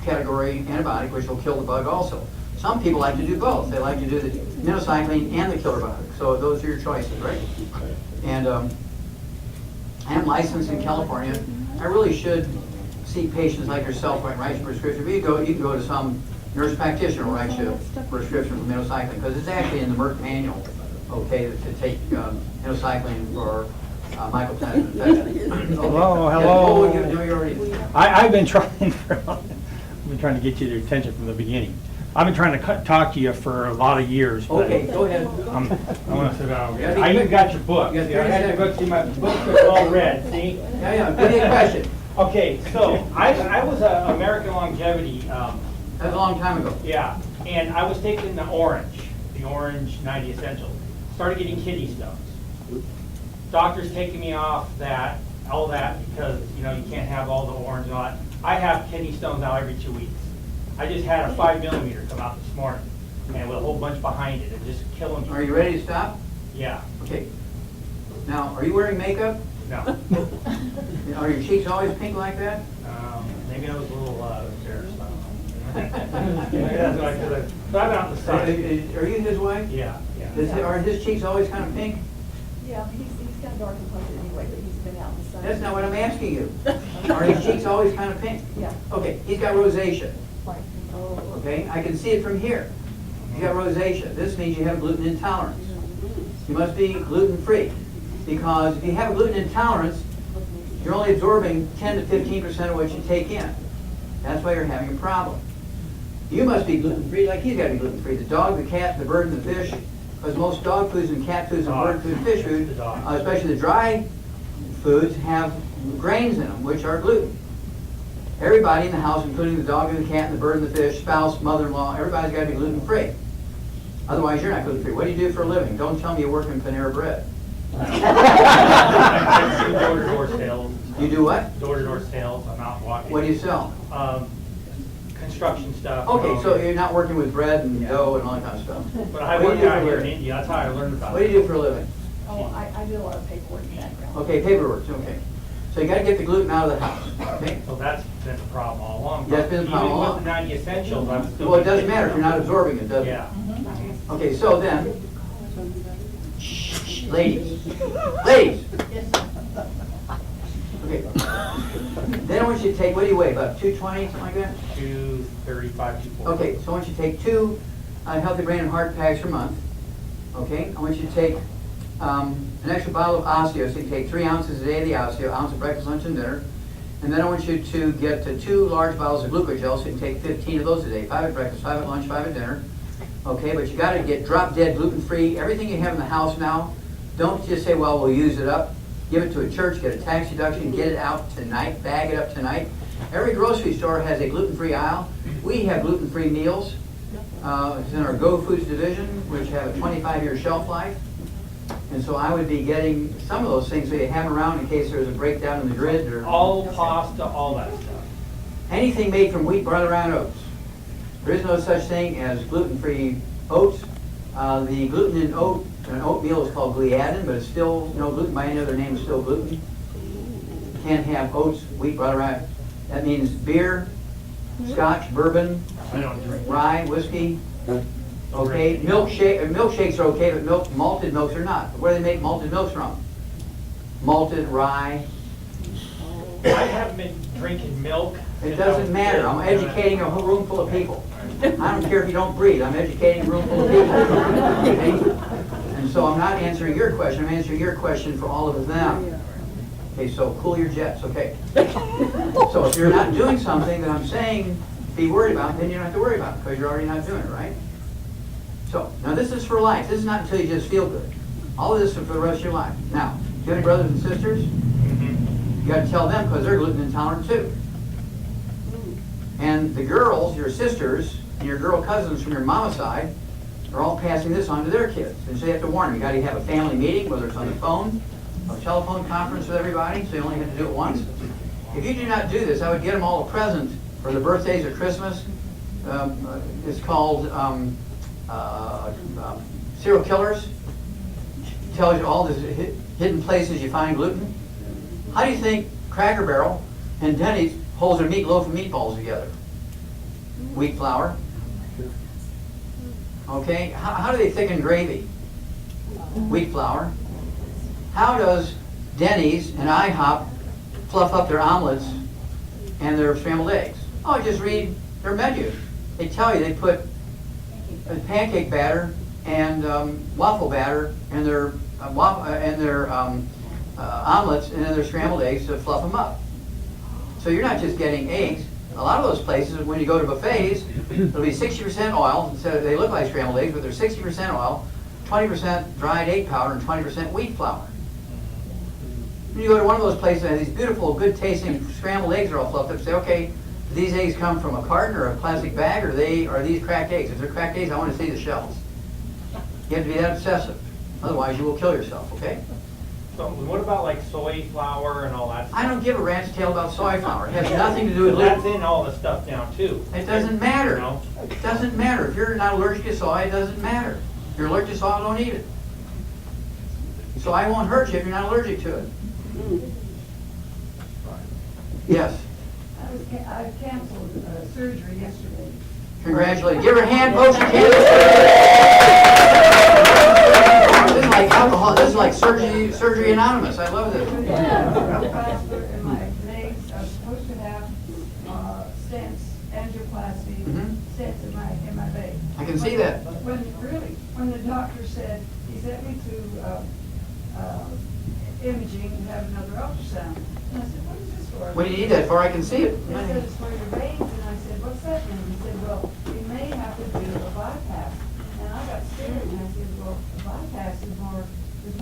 category antibiotic, which will kill the bug also. Some people like to do both. They like to do the minocycline and the killer bug. So those are your choices, right? And I'm licensed in California. I really should see patients like yourself when I write your prescription. But you can go to some nurse practitioner who writes you a prescription for minocycline, because it's actually in the Merck manual, okay, to take minocycline for mycoplasma infection. Hello. Oh, you already. I've been trying to get your attention from the beginning. I've been trying to talk to you for a lot of years. But Okay, go ahead. I want to sit down. Yeah, I even got your book. You got See, I had your book. See, my books are all read. See? Yeah, give me a question. Okay, so I was an American Longevity. That was a long time ago. Yeah, and I was taking the orange 90 Essentials. Started getting kidney stones. Doctor's taking me off all that because you can't have all the orange and all that. I have kidney stones now every 2 weeks. I just had a 5 millimeter come out this morning, and with a whole bunch behind it, and just killing me. Are you ready to stop? Yeah. Okay. Now, are you wearing makeup? No. Are your cheeks always pink like that? Maybe I was a little embarrassed. I don't know. That's why I said I'm out in the sun. Are you his wife? Yeah. Are his cheeks always kind of pink? Yeah, he's got dark complexion anyway, but he's been out in the sun. That's not what I'm asking you. Are his cheeks always kind of pink? Yeah. Okay, he's got rosacea. Right. Okay, I can see it from here. You got rosacea. This means you have gluten intolerance. You must be gluten-free, because if you have a gluten intolerance, you're only absorbing 10 to 15% of what you take in. That's why you're having a problem. You must be gluten-free, like he's got to be gluten-free. The dog, the cat, the bird, and the fish, Because most dog foods and cat foods and bird food, fish food, Dog. especially the dry foods, have grains in them, which are gluten. Everybody in the house, including the dog and the cat and the bird and the fish, spouse, mother-in-law, everybody's got to be gluten-free. Otherwise, you're not gluten-free. What do you do for a living? Don't tell me you work in Panera Bread. I do door-to-door sales. You do what? Door-to-door sales, I'm out walking. What do you sell? Construction stuff. Okay, so you're not working with bread and dough and all that kind of stuff. But I What do work you do out for a here in living? India, that's how I learned about it. What do you do for a living? Oh, I do a lot of paperwork and background. Okay, paperwork, okay. So you gotta get the gluten out of the house, okay? So that's been the problem all along. Yeah, it's been the problem all Even along. with the 90 essentials, I'm still. Well, it doesn't matter if you're not absorbing it, does it? Yeah. Okay, so then, ladies, ladies. Okay. Then I want you to take, what do you weigh, about 220, something like that? 235, 240. Okay, so I want you to take 2 healthy brain and heart packs per month. Okay, I want you to take an extra bottle of Osseo, so you can take 3 ounces a day of the Osseo, ounce of breakfast, lunch, and dinner. And then I want you to get 2 large bottles of glucogel, so you can take 15 of those a day, 5 at breakfast, 5 at lunch, 5 at dinner. Okay, but you gotta get drop dead gluten-free. Everything you have in the house now, don't just say, well, we'll use it up. Give it to a church, get a tax deduction, get it out tonight, bag it up tonight. Every grocery store has a gluten-free aisle. We have gluten-free meals. It's in our Go Foods division, which have a 25-year shelf life. And so I would be getting some of those things so you have them around in case there's a breakdown in the grid or All pasta, all that stuff. anything made from wheat, barley, rye, and oats. There is no such thing as gluten-free oats. The gluten in oatmeal is called gliadin, but it's still, gluten by any other name is still gluten. You can't have oats, wheat, barley, rye. That means beer, scotch, bourbon, I don't drink. rye, whiskey. Okay, milkshakes are okay, but malted milks are not. Where do they make malted milks from? Malted rye. I haven't been drinking milk. It doesn't matter. I'm educating a whole room full of people. I don't care if you don't breathe. I'm educating a room full of people. Okay? And so I'm not answering your question. I'm answering your question for all of them. Okay, so cool your jets. Okay. So if you're not doing something that I'm saying be worried about, then you don't have to worry about it because you're already not doing it, right? So now this is for life. This is not until you just feel good. All of this is for the rest of your life. Now, do you have any brothers and sisters? You got to tell them because they're gluten intolerant too. And the girls, your sisters, and your girl cousins from your mama's side are all passing this on to their kids. And so you have to warn them. You got to have a family meeting, whether it's on the phone, or a telephone conference with everybody, so you only have to do it once. If you do not do this, I would get them all a present for their birthdays or Christmas. It's called Serial Killers. It tells you all the hidden places you find gluten. How do you think Cracker Barrel and Denny's holds their meatloaf and meatballs together? Wheat flour. Okay, how do they thicken gravy? Wheat flour. How does Denny's and IHOP fluff up their omelets and their scrambled eggs? Oh, just read their menu. They tell you they put pancake batter and waffle batter in their omelets and then their scrambled eggs to fluff them up. So you're not just getting eggs. A lot of those places, when you go to buffets, it'll be 60% oil. So they look like scrambled eggs, but they're 60% oil, 20% dried egg powder, and 20% wheat flour. When you go to one of those places that have these beautiful, good-tasting scrambled eggs are all fluffed up, say, okay, do these eggs come from a carton or a plastic bag, or are these cracked eggs? If they're cracked eggs, I want to see the shells. You have to be that obsessive. Otherwise, you will kill yourself, okay? So what about like soy flour and all that stuff? I don't give a rat's tail about soy flour. It has nothing to do with That's gluten. in all the stuff now too. It doesn't matter. You know? It doesn't matter. If you're not allergic to soy, it doesn't matter. If you're allergic to soy, don't eat it. Soy won't hurt you if you're not allergic to it. Yes. I canceled surgery yesterday. Congratulations. Give her a hand, folks. This is like alcohol. This is like Surgery Anonymous. I love this. Vascular in my legs. I was supposed to have stents, angioplasty, stents in my leg. I can see that. When the doctor said, he sent me to imaging and have another ultrasound. And I said, what is this for? What do you need that for? I can see it. He said, it's for your veins. And I said, what's that mean? He said, well, you may have to do a bypass. And I got And I said, well, the bypass is more, there's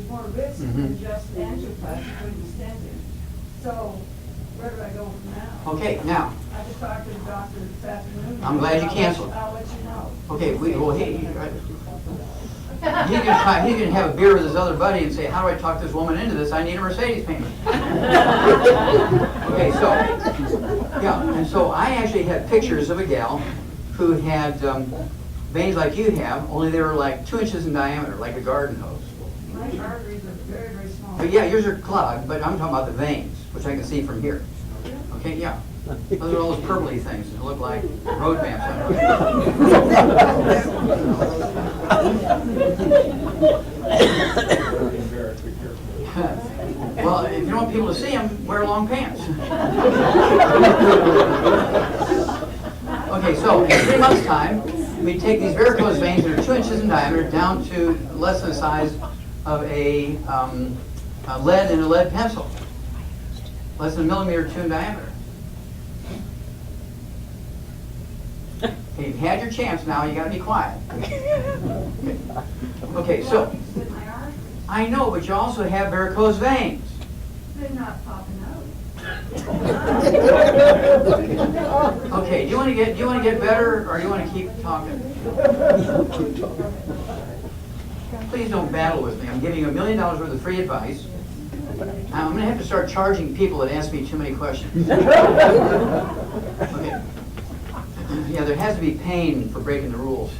more risk than just angioplasty when you stent in. So where do I go from now? Okay, now, I just talked to the doctor this afternoon. I'm glad you canceled. I'll let you know. okay, he can have a beer with his other buddy and say, how do I talk this woman into this? I need a Mercedes payment. Okay, so, yeah, and so I actually had pictures of a gal who had veins like you have, only they were like 2 inches in diameter, like a garden hose. My arteries are very, very small. But yeah, yours are clogged, but I'm talking about the veins, which I can see from here. Okay, yeah. Those are all those purpley things that look like road maps. Well, if you don't want people to see them, wear long pants. Okay, so in 3 months' time, we take these varicose veins that are 2 inches in diameter down to less than the size of a lead in a lead pencil. Less than a millimeter or 2 in diameter. Okay, you've had your chance now, you gotta be quiet. Okay, so, I know, but you also have varicose veins. They're not popping out. Okay, do you want to get better, or do you want to keep talking? Please don't battle with me. I'm giving you $1 million worth of free advice. I'm going to have to start charging people that ask me too many questions. Okay. Yeah, there has to be pain for breaking the rules.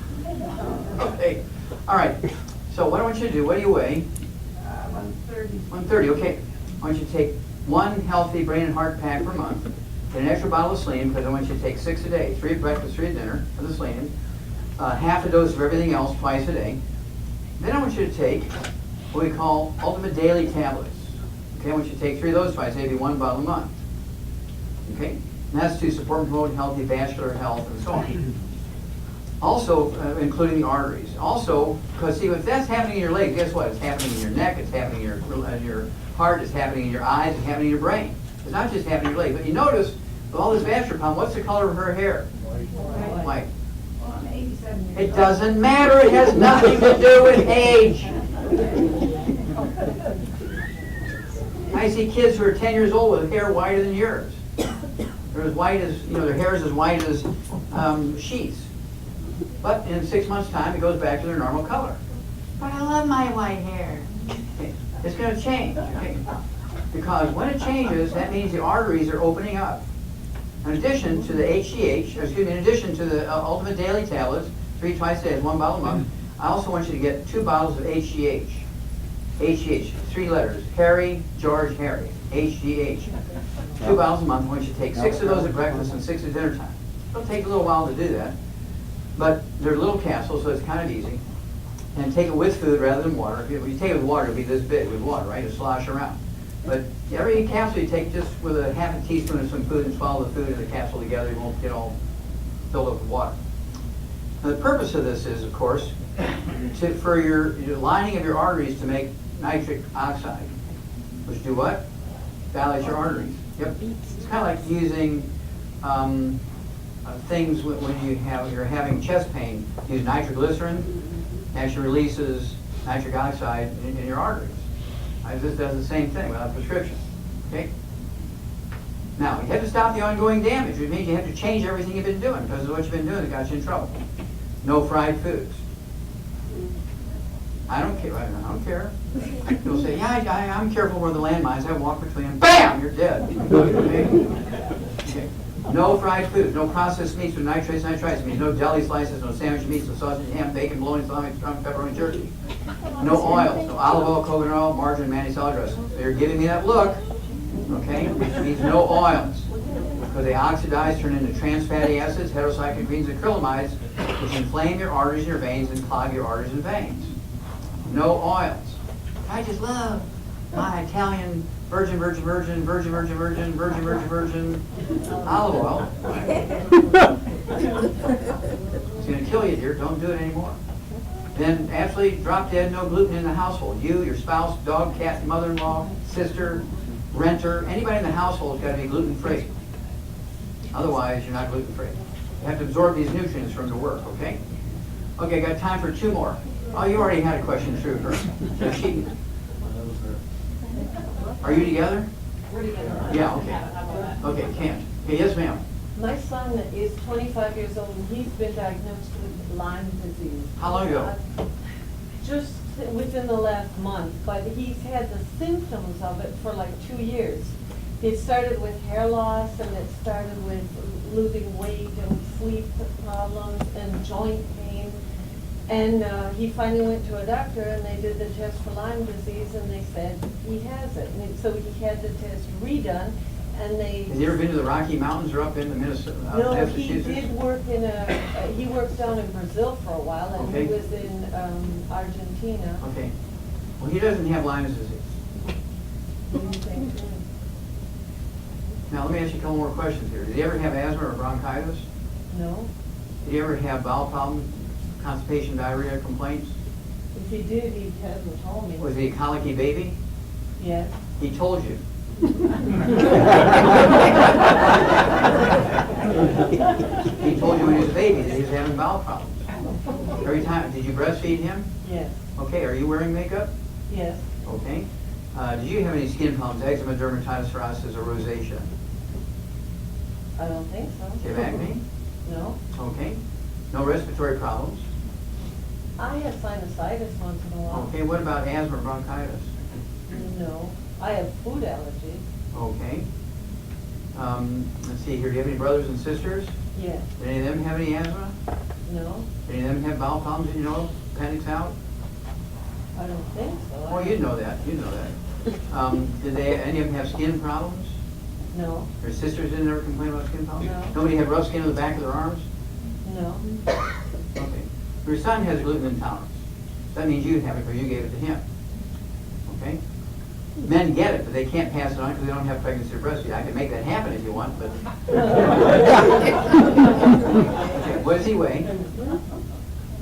Okay. All right. So what I want you to do, what do you weigh? 130. 130, okay. I want you to take 1 healthy brain and heart pack per month, get an extra bottle of selenium, because I want you to take 6 a day, 3 at breakfast, 3 at dinner for the selenium, half a dose of everything else twice a day. Then I want you to take what we call ultimate daily tablets. Okay, I want you to take 3 of those twice, maybe 1 bottle a month. Okay, and that's to support and promote healthy vascular health and so on. Also, including the arteries. Also, because see, if that's happening in your leg, guess what? It's happening in your neck, it's happening in your heart, it's happening in your eyes, it's happening in your brain. It's not just happening in your leg. But you notice, with all this vascular problem, what's the color of her hair? White. Well, I'm 87 years old. It doesn't matter, it has nothing to do with age. I see kids who are 10 years old with hair whiter than yours. They're as white as, their hair is as white as sheets. But in 6 months' time, it goes back to their normal color. But I love my white hair. Okay. It's going to change. Okay? Because when it changes, that means the arteries are opening up. In addition to the in addition to the Ultimate Daily Tablets, 3 twice a day, 1 bottle a month, I also want you to get 2 bottles of HGH. HGH, 3 letters. Harry, George, Harry. HGH. 2 bottles a month. I want you to take 6 of those at breakfast and 6 at dinner time. It'll take a little while to do that. But they're little capsules, so it's kind of easy. And take it with food rather than water. If you take it with water, it'll be this big with water, right? It'll slosh around. But every capsule you take just with a half a teaspoon of some food and swallow the food and the capsule together, you won't get all filled up with water. Now, the purpose of this is, of course, for your lining of your arteries to make nitric oxide, which do what? Dilate your arteries. Yep. It's kind of like using things when you're having chest pain. Use nitroglycerin, actually releases nitric oxide in your arteries. This does the same thing without prescription. Okay. Now you have to stop the ongoing damage, which means you have to change everything you've been doing because of what you've been doing that got you in trouble. No fried foods. I don't care. I don't care. You'll say, yeah, I'm careful where the landmines. I walk between them. Bam! You're dead. Okay. No fried foods. No processed meats with nitrates, nitrites. It means no deli slices, no sandwich meats, no sausage, ham, bacon, bologna, salami, pepperoni, jerky. No oils. No olive oil, coconut oil, margarine, mayonnaise, salad dressing. So you're giving me that look, okay? Which means no oils. Because they oxidize, turn into trans fatty acids, heterocyclic and acrylamides, which inflame your arteries and your veins and clog your arteries and veins. No oils. I just love my Italian virgin olive oil. It's going to kill you, dear. Don't do it anymore. Then absolutely drop dead, no gluten in the household. You, your spouse, dog, cat, mother-in-law, sister, renter, anybody in the household has got to be gluten-free. Otherwise, you're not gluten-free. You have to absorb these nutrients from the work, okay? Okay, got time for 2 more. Oh, you already had a question through her. So she, are you together? We're together. Yeah, okay. Okay, can't. Okay, yes, ma'am. My son is 25 years old and he's been diagnosed with Lyme disease. How long ago? Just within the last month, but he's had the symptoms of it for like 2 years. It started with hair loss and it started with losing weight and sleep problems and joint pain. And he finally went to a doctor and they did the test for Lyme disease and they said he has it. And so he had the test redone and they... Has he ever been to the Rocky Mountains or up in the Minnesota, No, he Massachusetts? did work in he worked down in Brazil for a while and Okay. he was in Argentina. Okay. Well, he doesn't have Lyme disease. Now, let me ask you a couple more questions here. Did he ever have asthma or bronchitis? No. Did he ever have bowel problems, constipation, diarrhea complaints? If he did, he hasn't told me. Was he a colicky baby? Yes. He told you. He told you when he was a baby that he was having bowel problems. Every time, did you breastfeed him? Yes. Okay, are you wearing makeup? Yes. Okay. Did you have any skin problems, eczema, dermatitis, psoriasis, or rosacea? I don't think so. Do you have acne? No. Okay. No respiratory problems? I have sinusitis once in a while. Okay, what about asthma or bronchitis? No. I have food allergies. Okay. Let's see here, do you have any brothers and sisters? Yes. Did any of them have any asthma? No. Did any of them have bowel problems that you know of? Appendix out? I don't think so. Oh, you'd know that, you'd know that. Did any of them have skin problems? No. Your sisters didn't ever complain about skin problems? No. Nobody had rough skin on the back of their arms? No. Okay. Your son has gluten intolerance. That means you have it because you gave it to him. Okay? Men get it, but they can't pass it on because they don't have pregnancy or breastfeed. I can make that happen if you want, but... Okay, what does he weigh?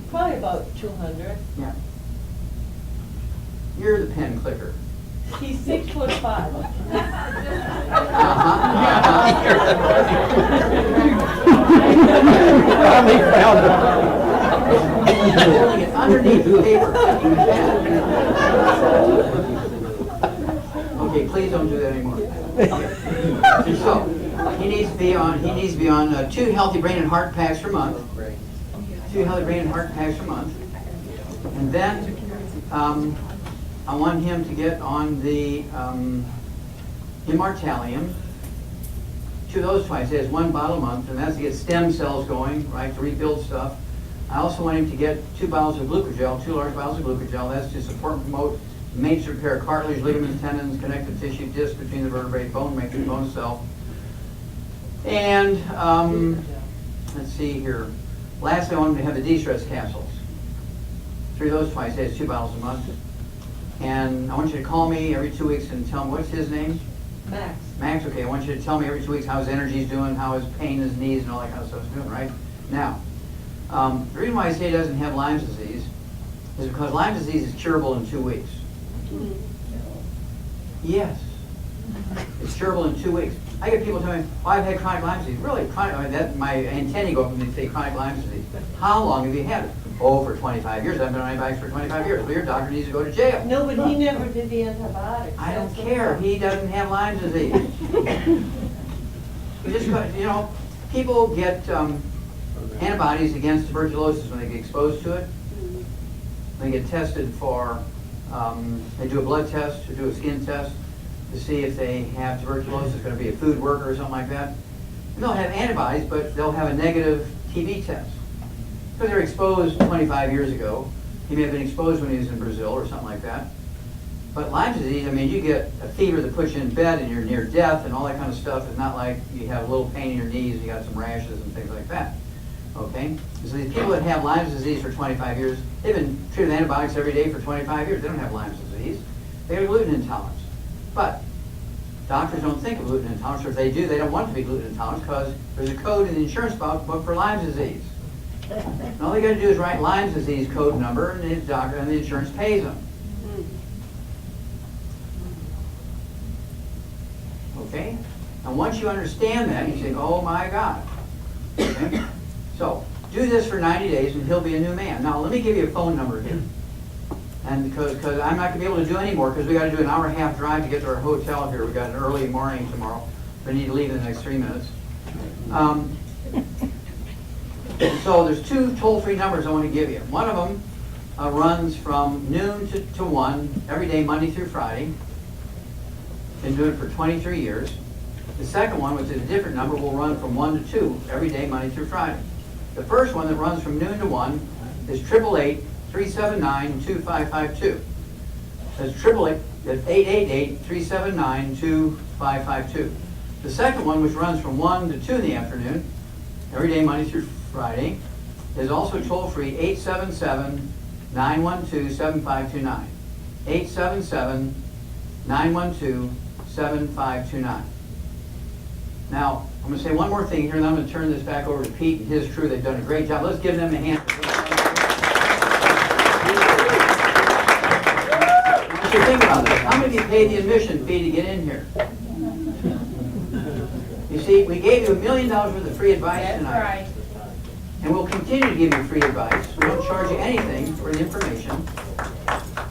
Probably about 200. Yeah. You're the pen clicker. He's 6'5". Finally found Holding it underneath the paper. Okay, please don't do that anymore. So, he needs to be on 2 healthy brain and heart packs per month. 2 healthy brain and heart packs per month. And then, I want him to get on the Immortalium. 2 of those twice. He has 1 bottle a month, and that's to get stem cells going, right, to rebuild stuff. I also want him to get 2 bottles of glucogel, 2 large bottles of glucogel. That's to support and promote maintenance repair of cartilage, ligaments, tendons, connective tissue, disc between the vertebrae, bone matrix, bone cell. And let's see here. Lastly, I want him to have the de-stress capsules. 3 of those twice. He has 2 bottles a month. And I want you to call me every 2 weeks and tell me, what's his name? Max. Max, okay. I want you to tell me every 2 weeks how his energy's doing, how his pain in his knees and all that kind of stuff is doing, right? Now, the reason why I say he doesn't have Lyme disease is because Lyme disease is curable in 2 weeks. Yes. It's curable in 2 weeks. I get people telling me, oh, I've had chronic Lyme disease. Really? Chronic, I mean, that, my antennae go up when they say chronic Lyme disease. How long have you had it? Oh, for 25 years. I've been on antibiotics for 25 years. Well, your doctor needs to go to jail. No, but he never did the antibiotics. I don't That's the care. problem. He doesn't have Lyme disease. You just, you know, people get antibodies against tuberculosis when they get exposed to it. They get tested for, they do a blood test or do a skin test to see if they have tuberculosis. It's going to be a food worker or something like that. And they'll have antibodies, but they'll have a negative TB test. Because they're exposed 25 years ago. He may have been exposed when he was in Brazil or something like that. But Lyme disease, I mean, you get a fever that puts you in bed and you're near death and all that kind of stuff. It's not like you have a little pain in your knees and you got some rashes and things like that. Okay? So these people that have Lyme disease for 25 years, they've been treated with antibiotics every day for 25 years. They don't have Lyme disease. They have gluten intolerance. But doctors don't think of gluten intolerance, or if they do, they don't want to be gluten intolerant because there's a code in the insurance book for Lyme disease. And all they got to do is write Lyme disease code number, and the doctor and the insurance pays them. Okay? And once you understand that, you say, oh my God. Okay? So, do this for 90 days and he'll be a new man. Now, let me give you a phone number here. And because I'm not going to be able to do any more because we got to do an hour and a half drive to get to our hotel here. We got an early morning tomorrow. We need to leave in the next 3 minutes. So there's 2 toll-free numbers I want to give you. One of them runs from noon to 1 every day, Monday through Friday. Been doing it for 23 years. The second one, which is a different number, will run from 1 to 2 every day, Monday through Friday. The first one that runs from noon to 1 is 888-379-2552. That's 888-379-2552. The second one, which runs from 1 to 2 in the afternoon, every day, Monday through Friday, is also toll-free, 877-912-7529. 877-912-7529. Now, I'm going to say one more thing here, and I'm going to turn this back over to Pete and his crew. They've done a great job. Let's give them a hand. So think about this. How many of you paid the admission fee to get in here? You see, we gave you $1 million worth of free advice tonight. That's right. And we'll continue to give you free advice. We don't charge you anything for the information.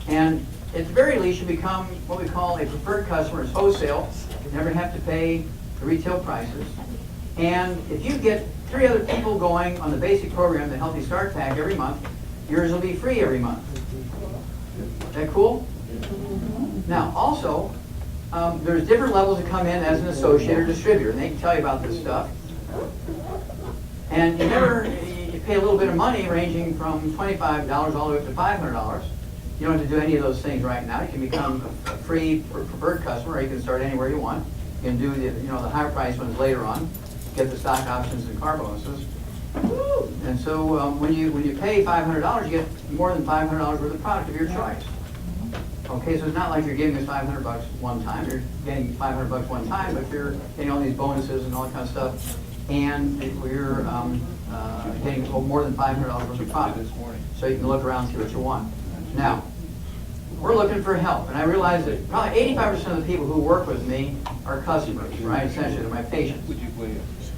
And at the very least, you become what we call a preferred customer. It's wholesale. You never have to pay the retail prices. And if you get 3 other people going on the basic program, the Healthy Start Pack, every month, yours will be free every month. Is that cool? Now, also, there's different levels that come in as an associate or distributor, and they can tell you about this stuff. And you pay a little bit of money ranging from $25 all the way up to $500. You don't have to do any of those things right now. You can become a free preferred customer, or you can start anywhere you want. You can do the higher price ones later on, get the stock options and car bonuses. And so when you pay $500, you get more than $500 worth of product of your choice. Okay, so it's not like you're giving us $500 one time. You're getting $500 one time, but you're getting all these bonuses and all that kind of stuff. And we're getting more than $500 worth of product. So you can look around, see what you want. Now, we're looking for help. And I realize that probably 85% of the people who work with me are customers, right? Essentially, they're my patients.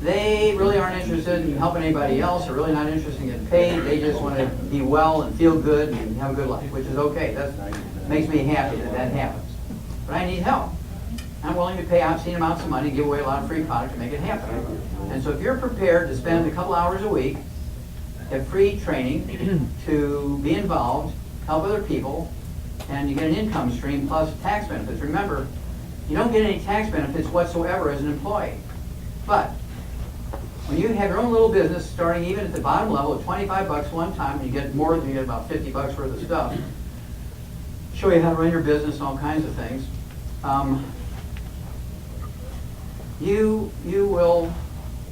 They really aren't interested in helping anybody else. They're really not interested in getting paid. They just want to be well and feel good and have a good life, which is okay. That makes me happy that happens. But I need help. I'm willing to pay obscene amounts of money and give away a lot of free product to make it happen. And so if you're prepared to spend a couple hours a week, get free training to be involved, help other people, and you get an income stream plus tax benefits. Remember, you don't get any tax benefits whatsoever as an employee. But when you have your own little business, starting even at the bottom level at $25 one time, and you get more than you get about $50 worth of stuff, show you how to run your business and all kinds of things. You will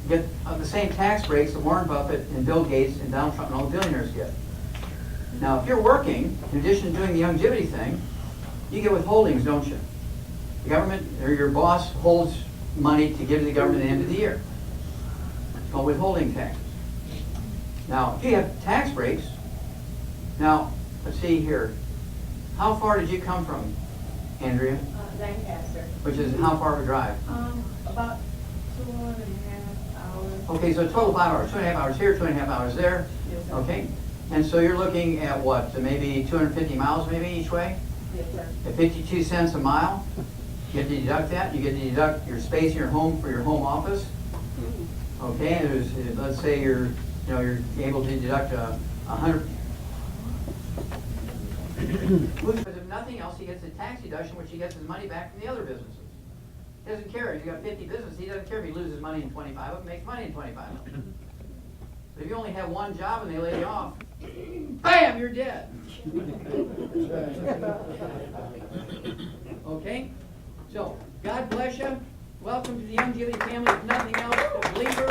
get the same tax breaks that Warren Buffett and Bill Gates and Donald Trump and all the billionaires get. Now, if you're working, in addition to doing the Youngevity thing, you get withholdings, don't you? The government, or your boss, holds money to give to the government at the end of the year. It's called withholding taxes. Now, if you have tax breaks, now, let's see here. How far did you come from, Andrea? Lancaster. Which is how far of a drive? About 2.5 hours. Okay, so a total of 5 hours. 2.5 hours here, 2.5 hours there. Yes, sir. Okay? And so you're looking at what, maybe 250 miles maybe each way? Yes, sir. At 52 cents a mile, you get to deduct that. You get to deduct your space in your home for your home office. Okay, and let's say you're able to deduct 100. Because if nothing else, he gets a tax deduction, which he gets his money back from the other businesses. He doesn't care if you got 50 businesses. He doesn't care if he loses money in 25 of them, makes money in 25 of them. But if you only have one job and they lay you off, bam, you're dead. Okay? So, God bless you. Welcome to the Youngevity family. If nothing else, a believer.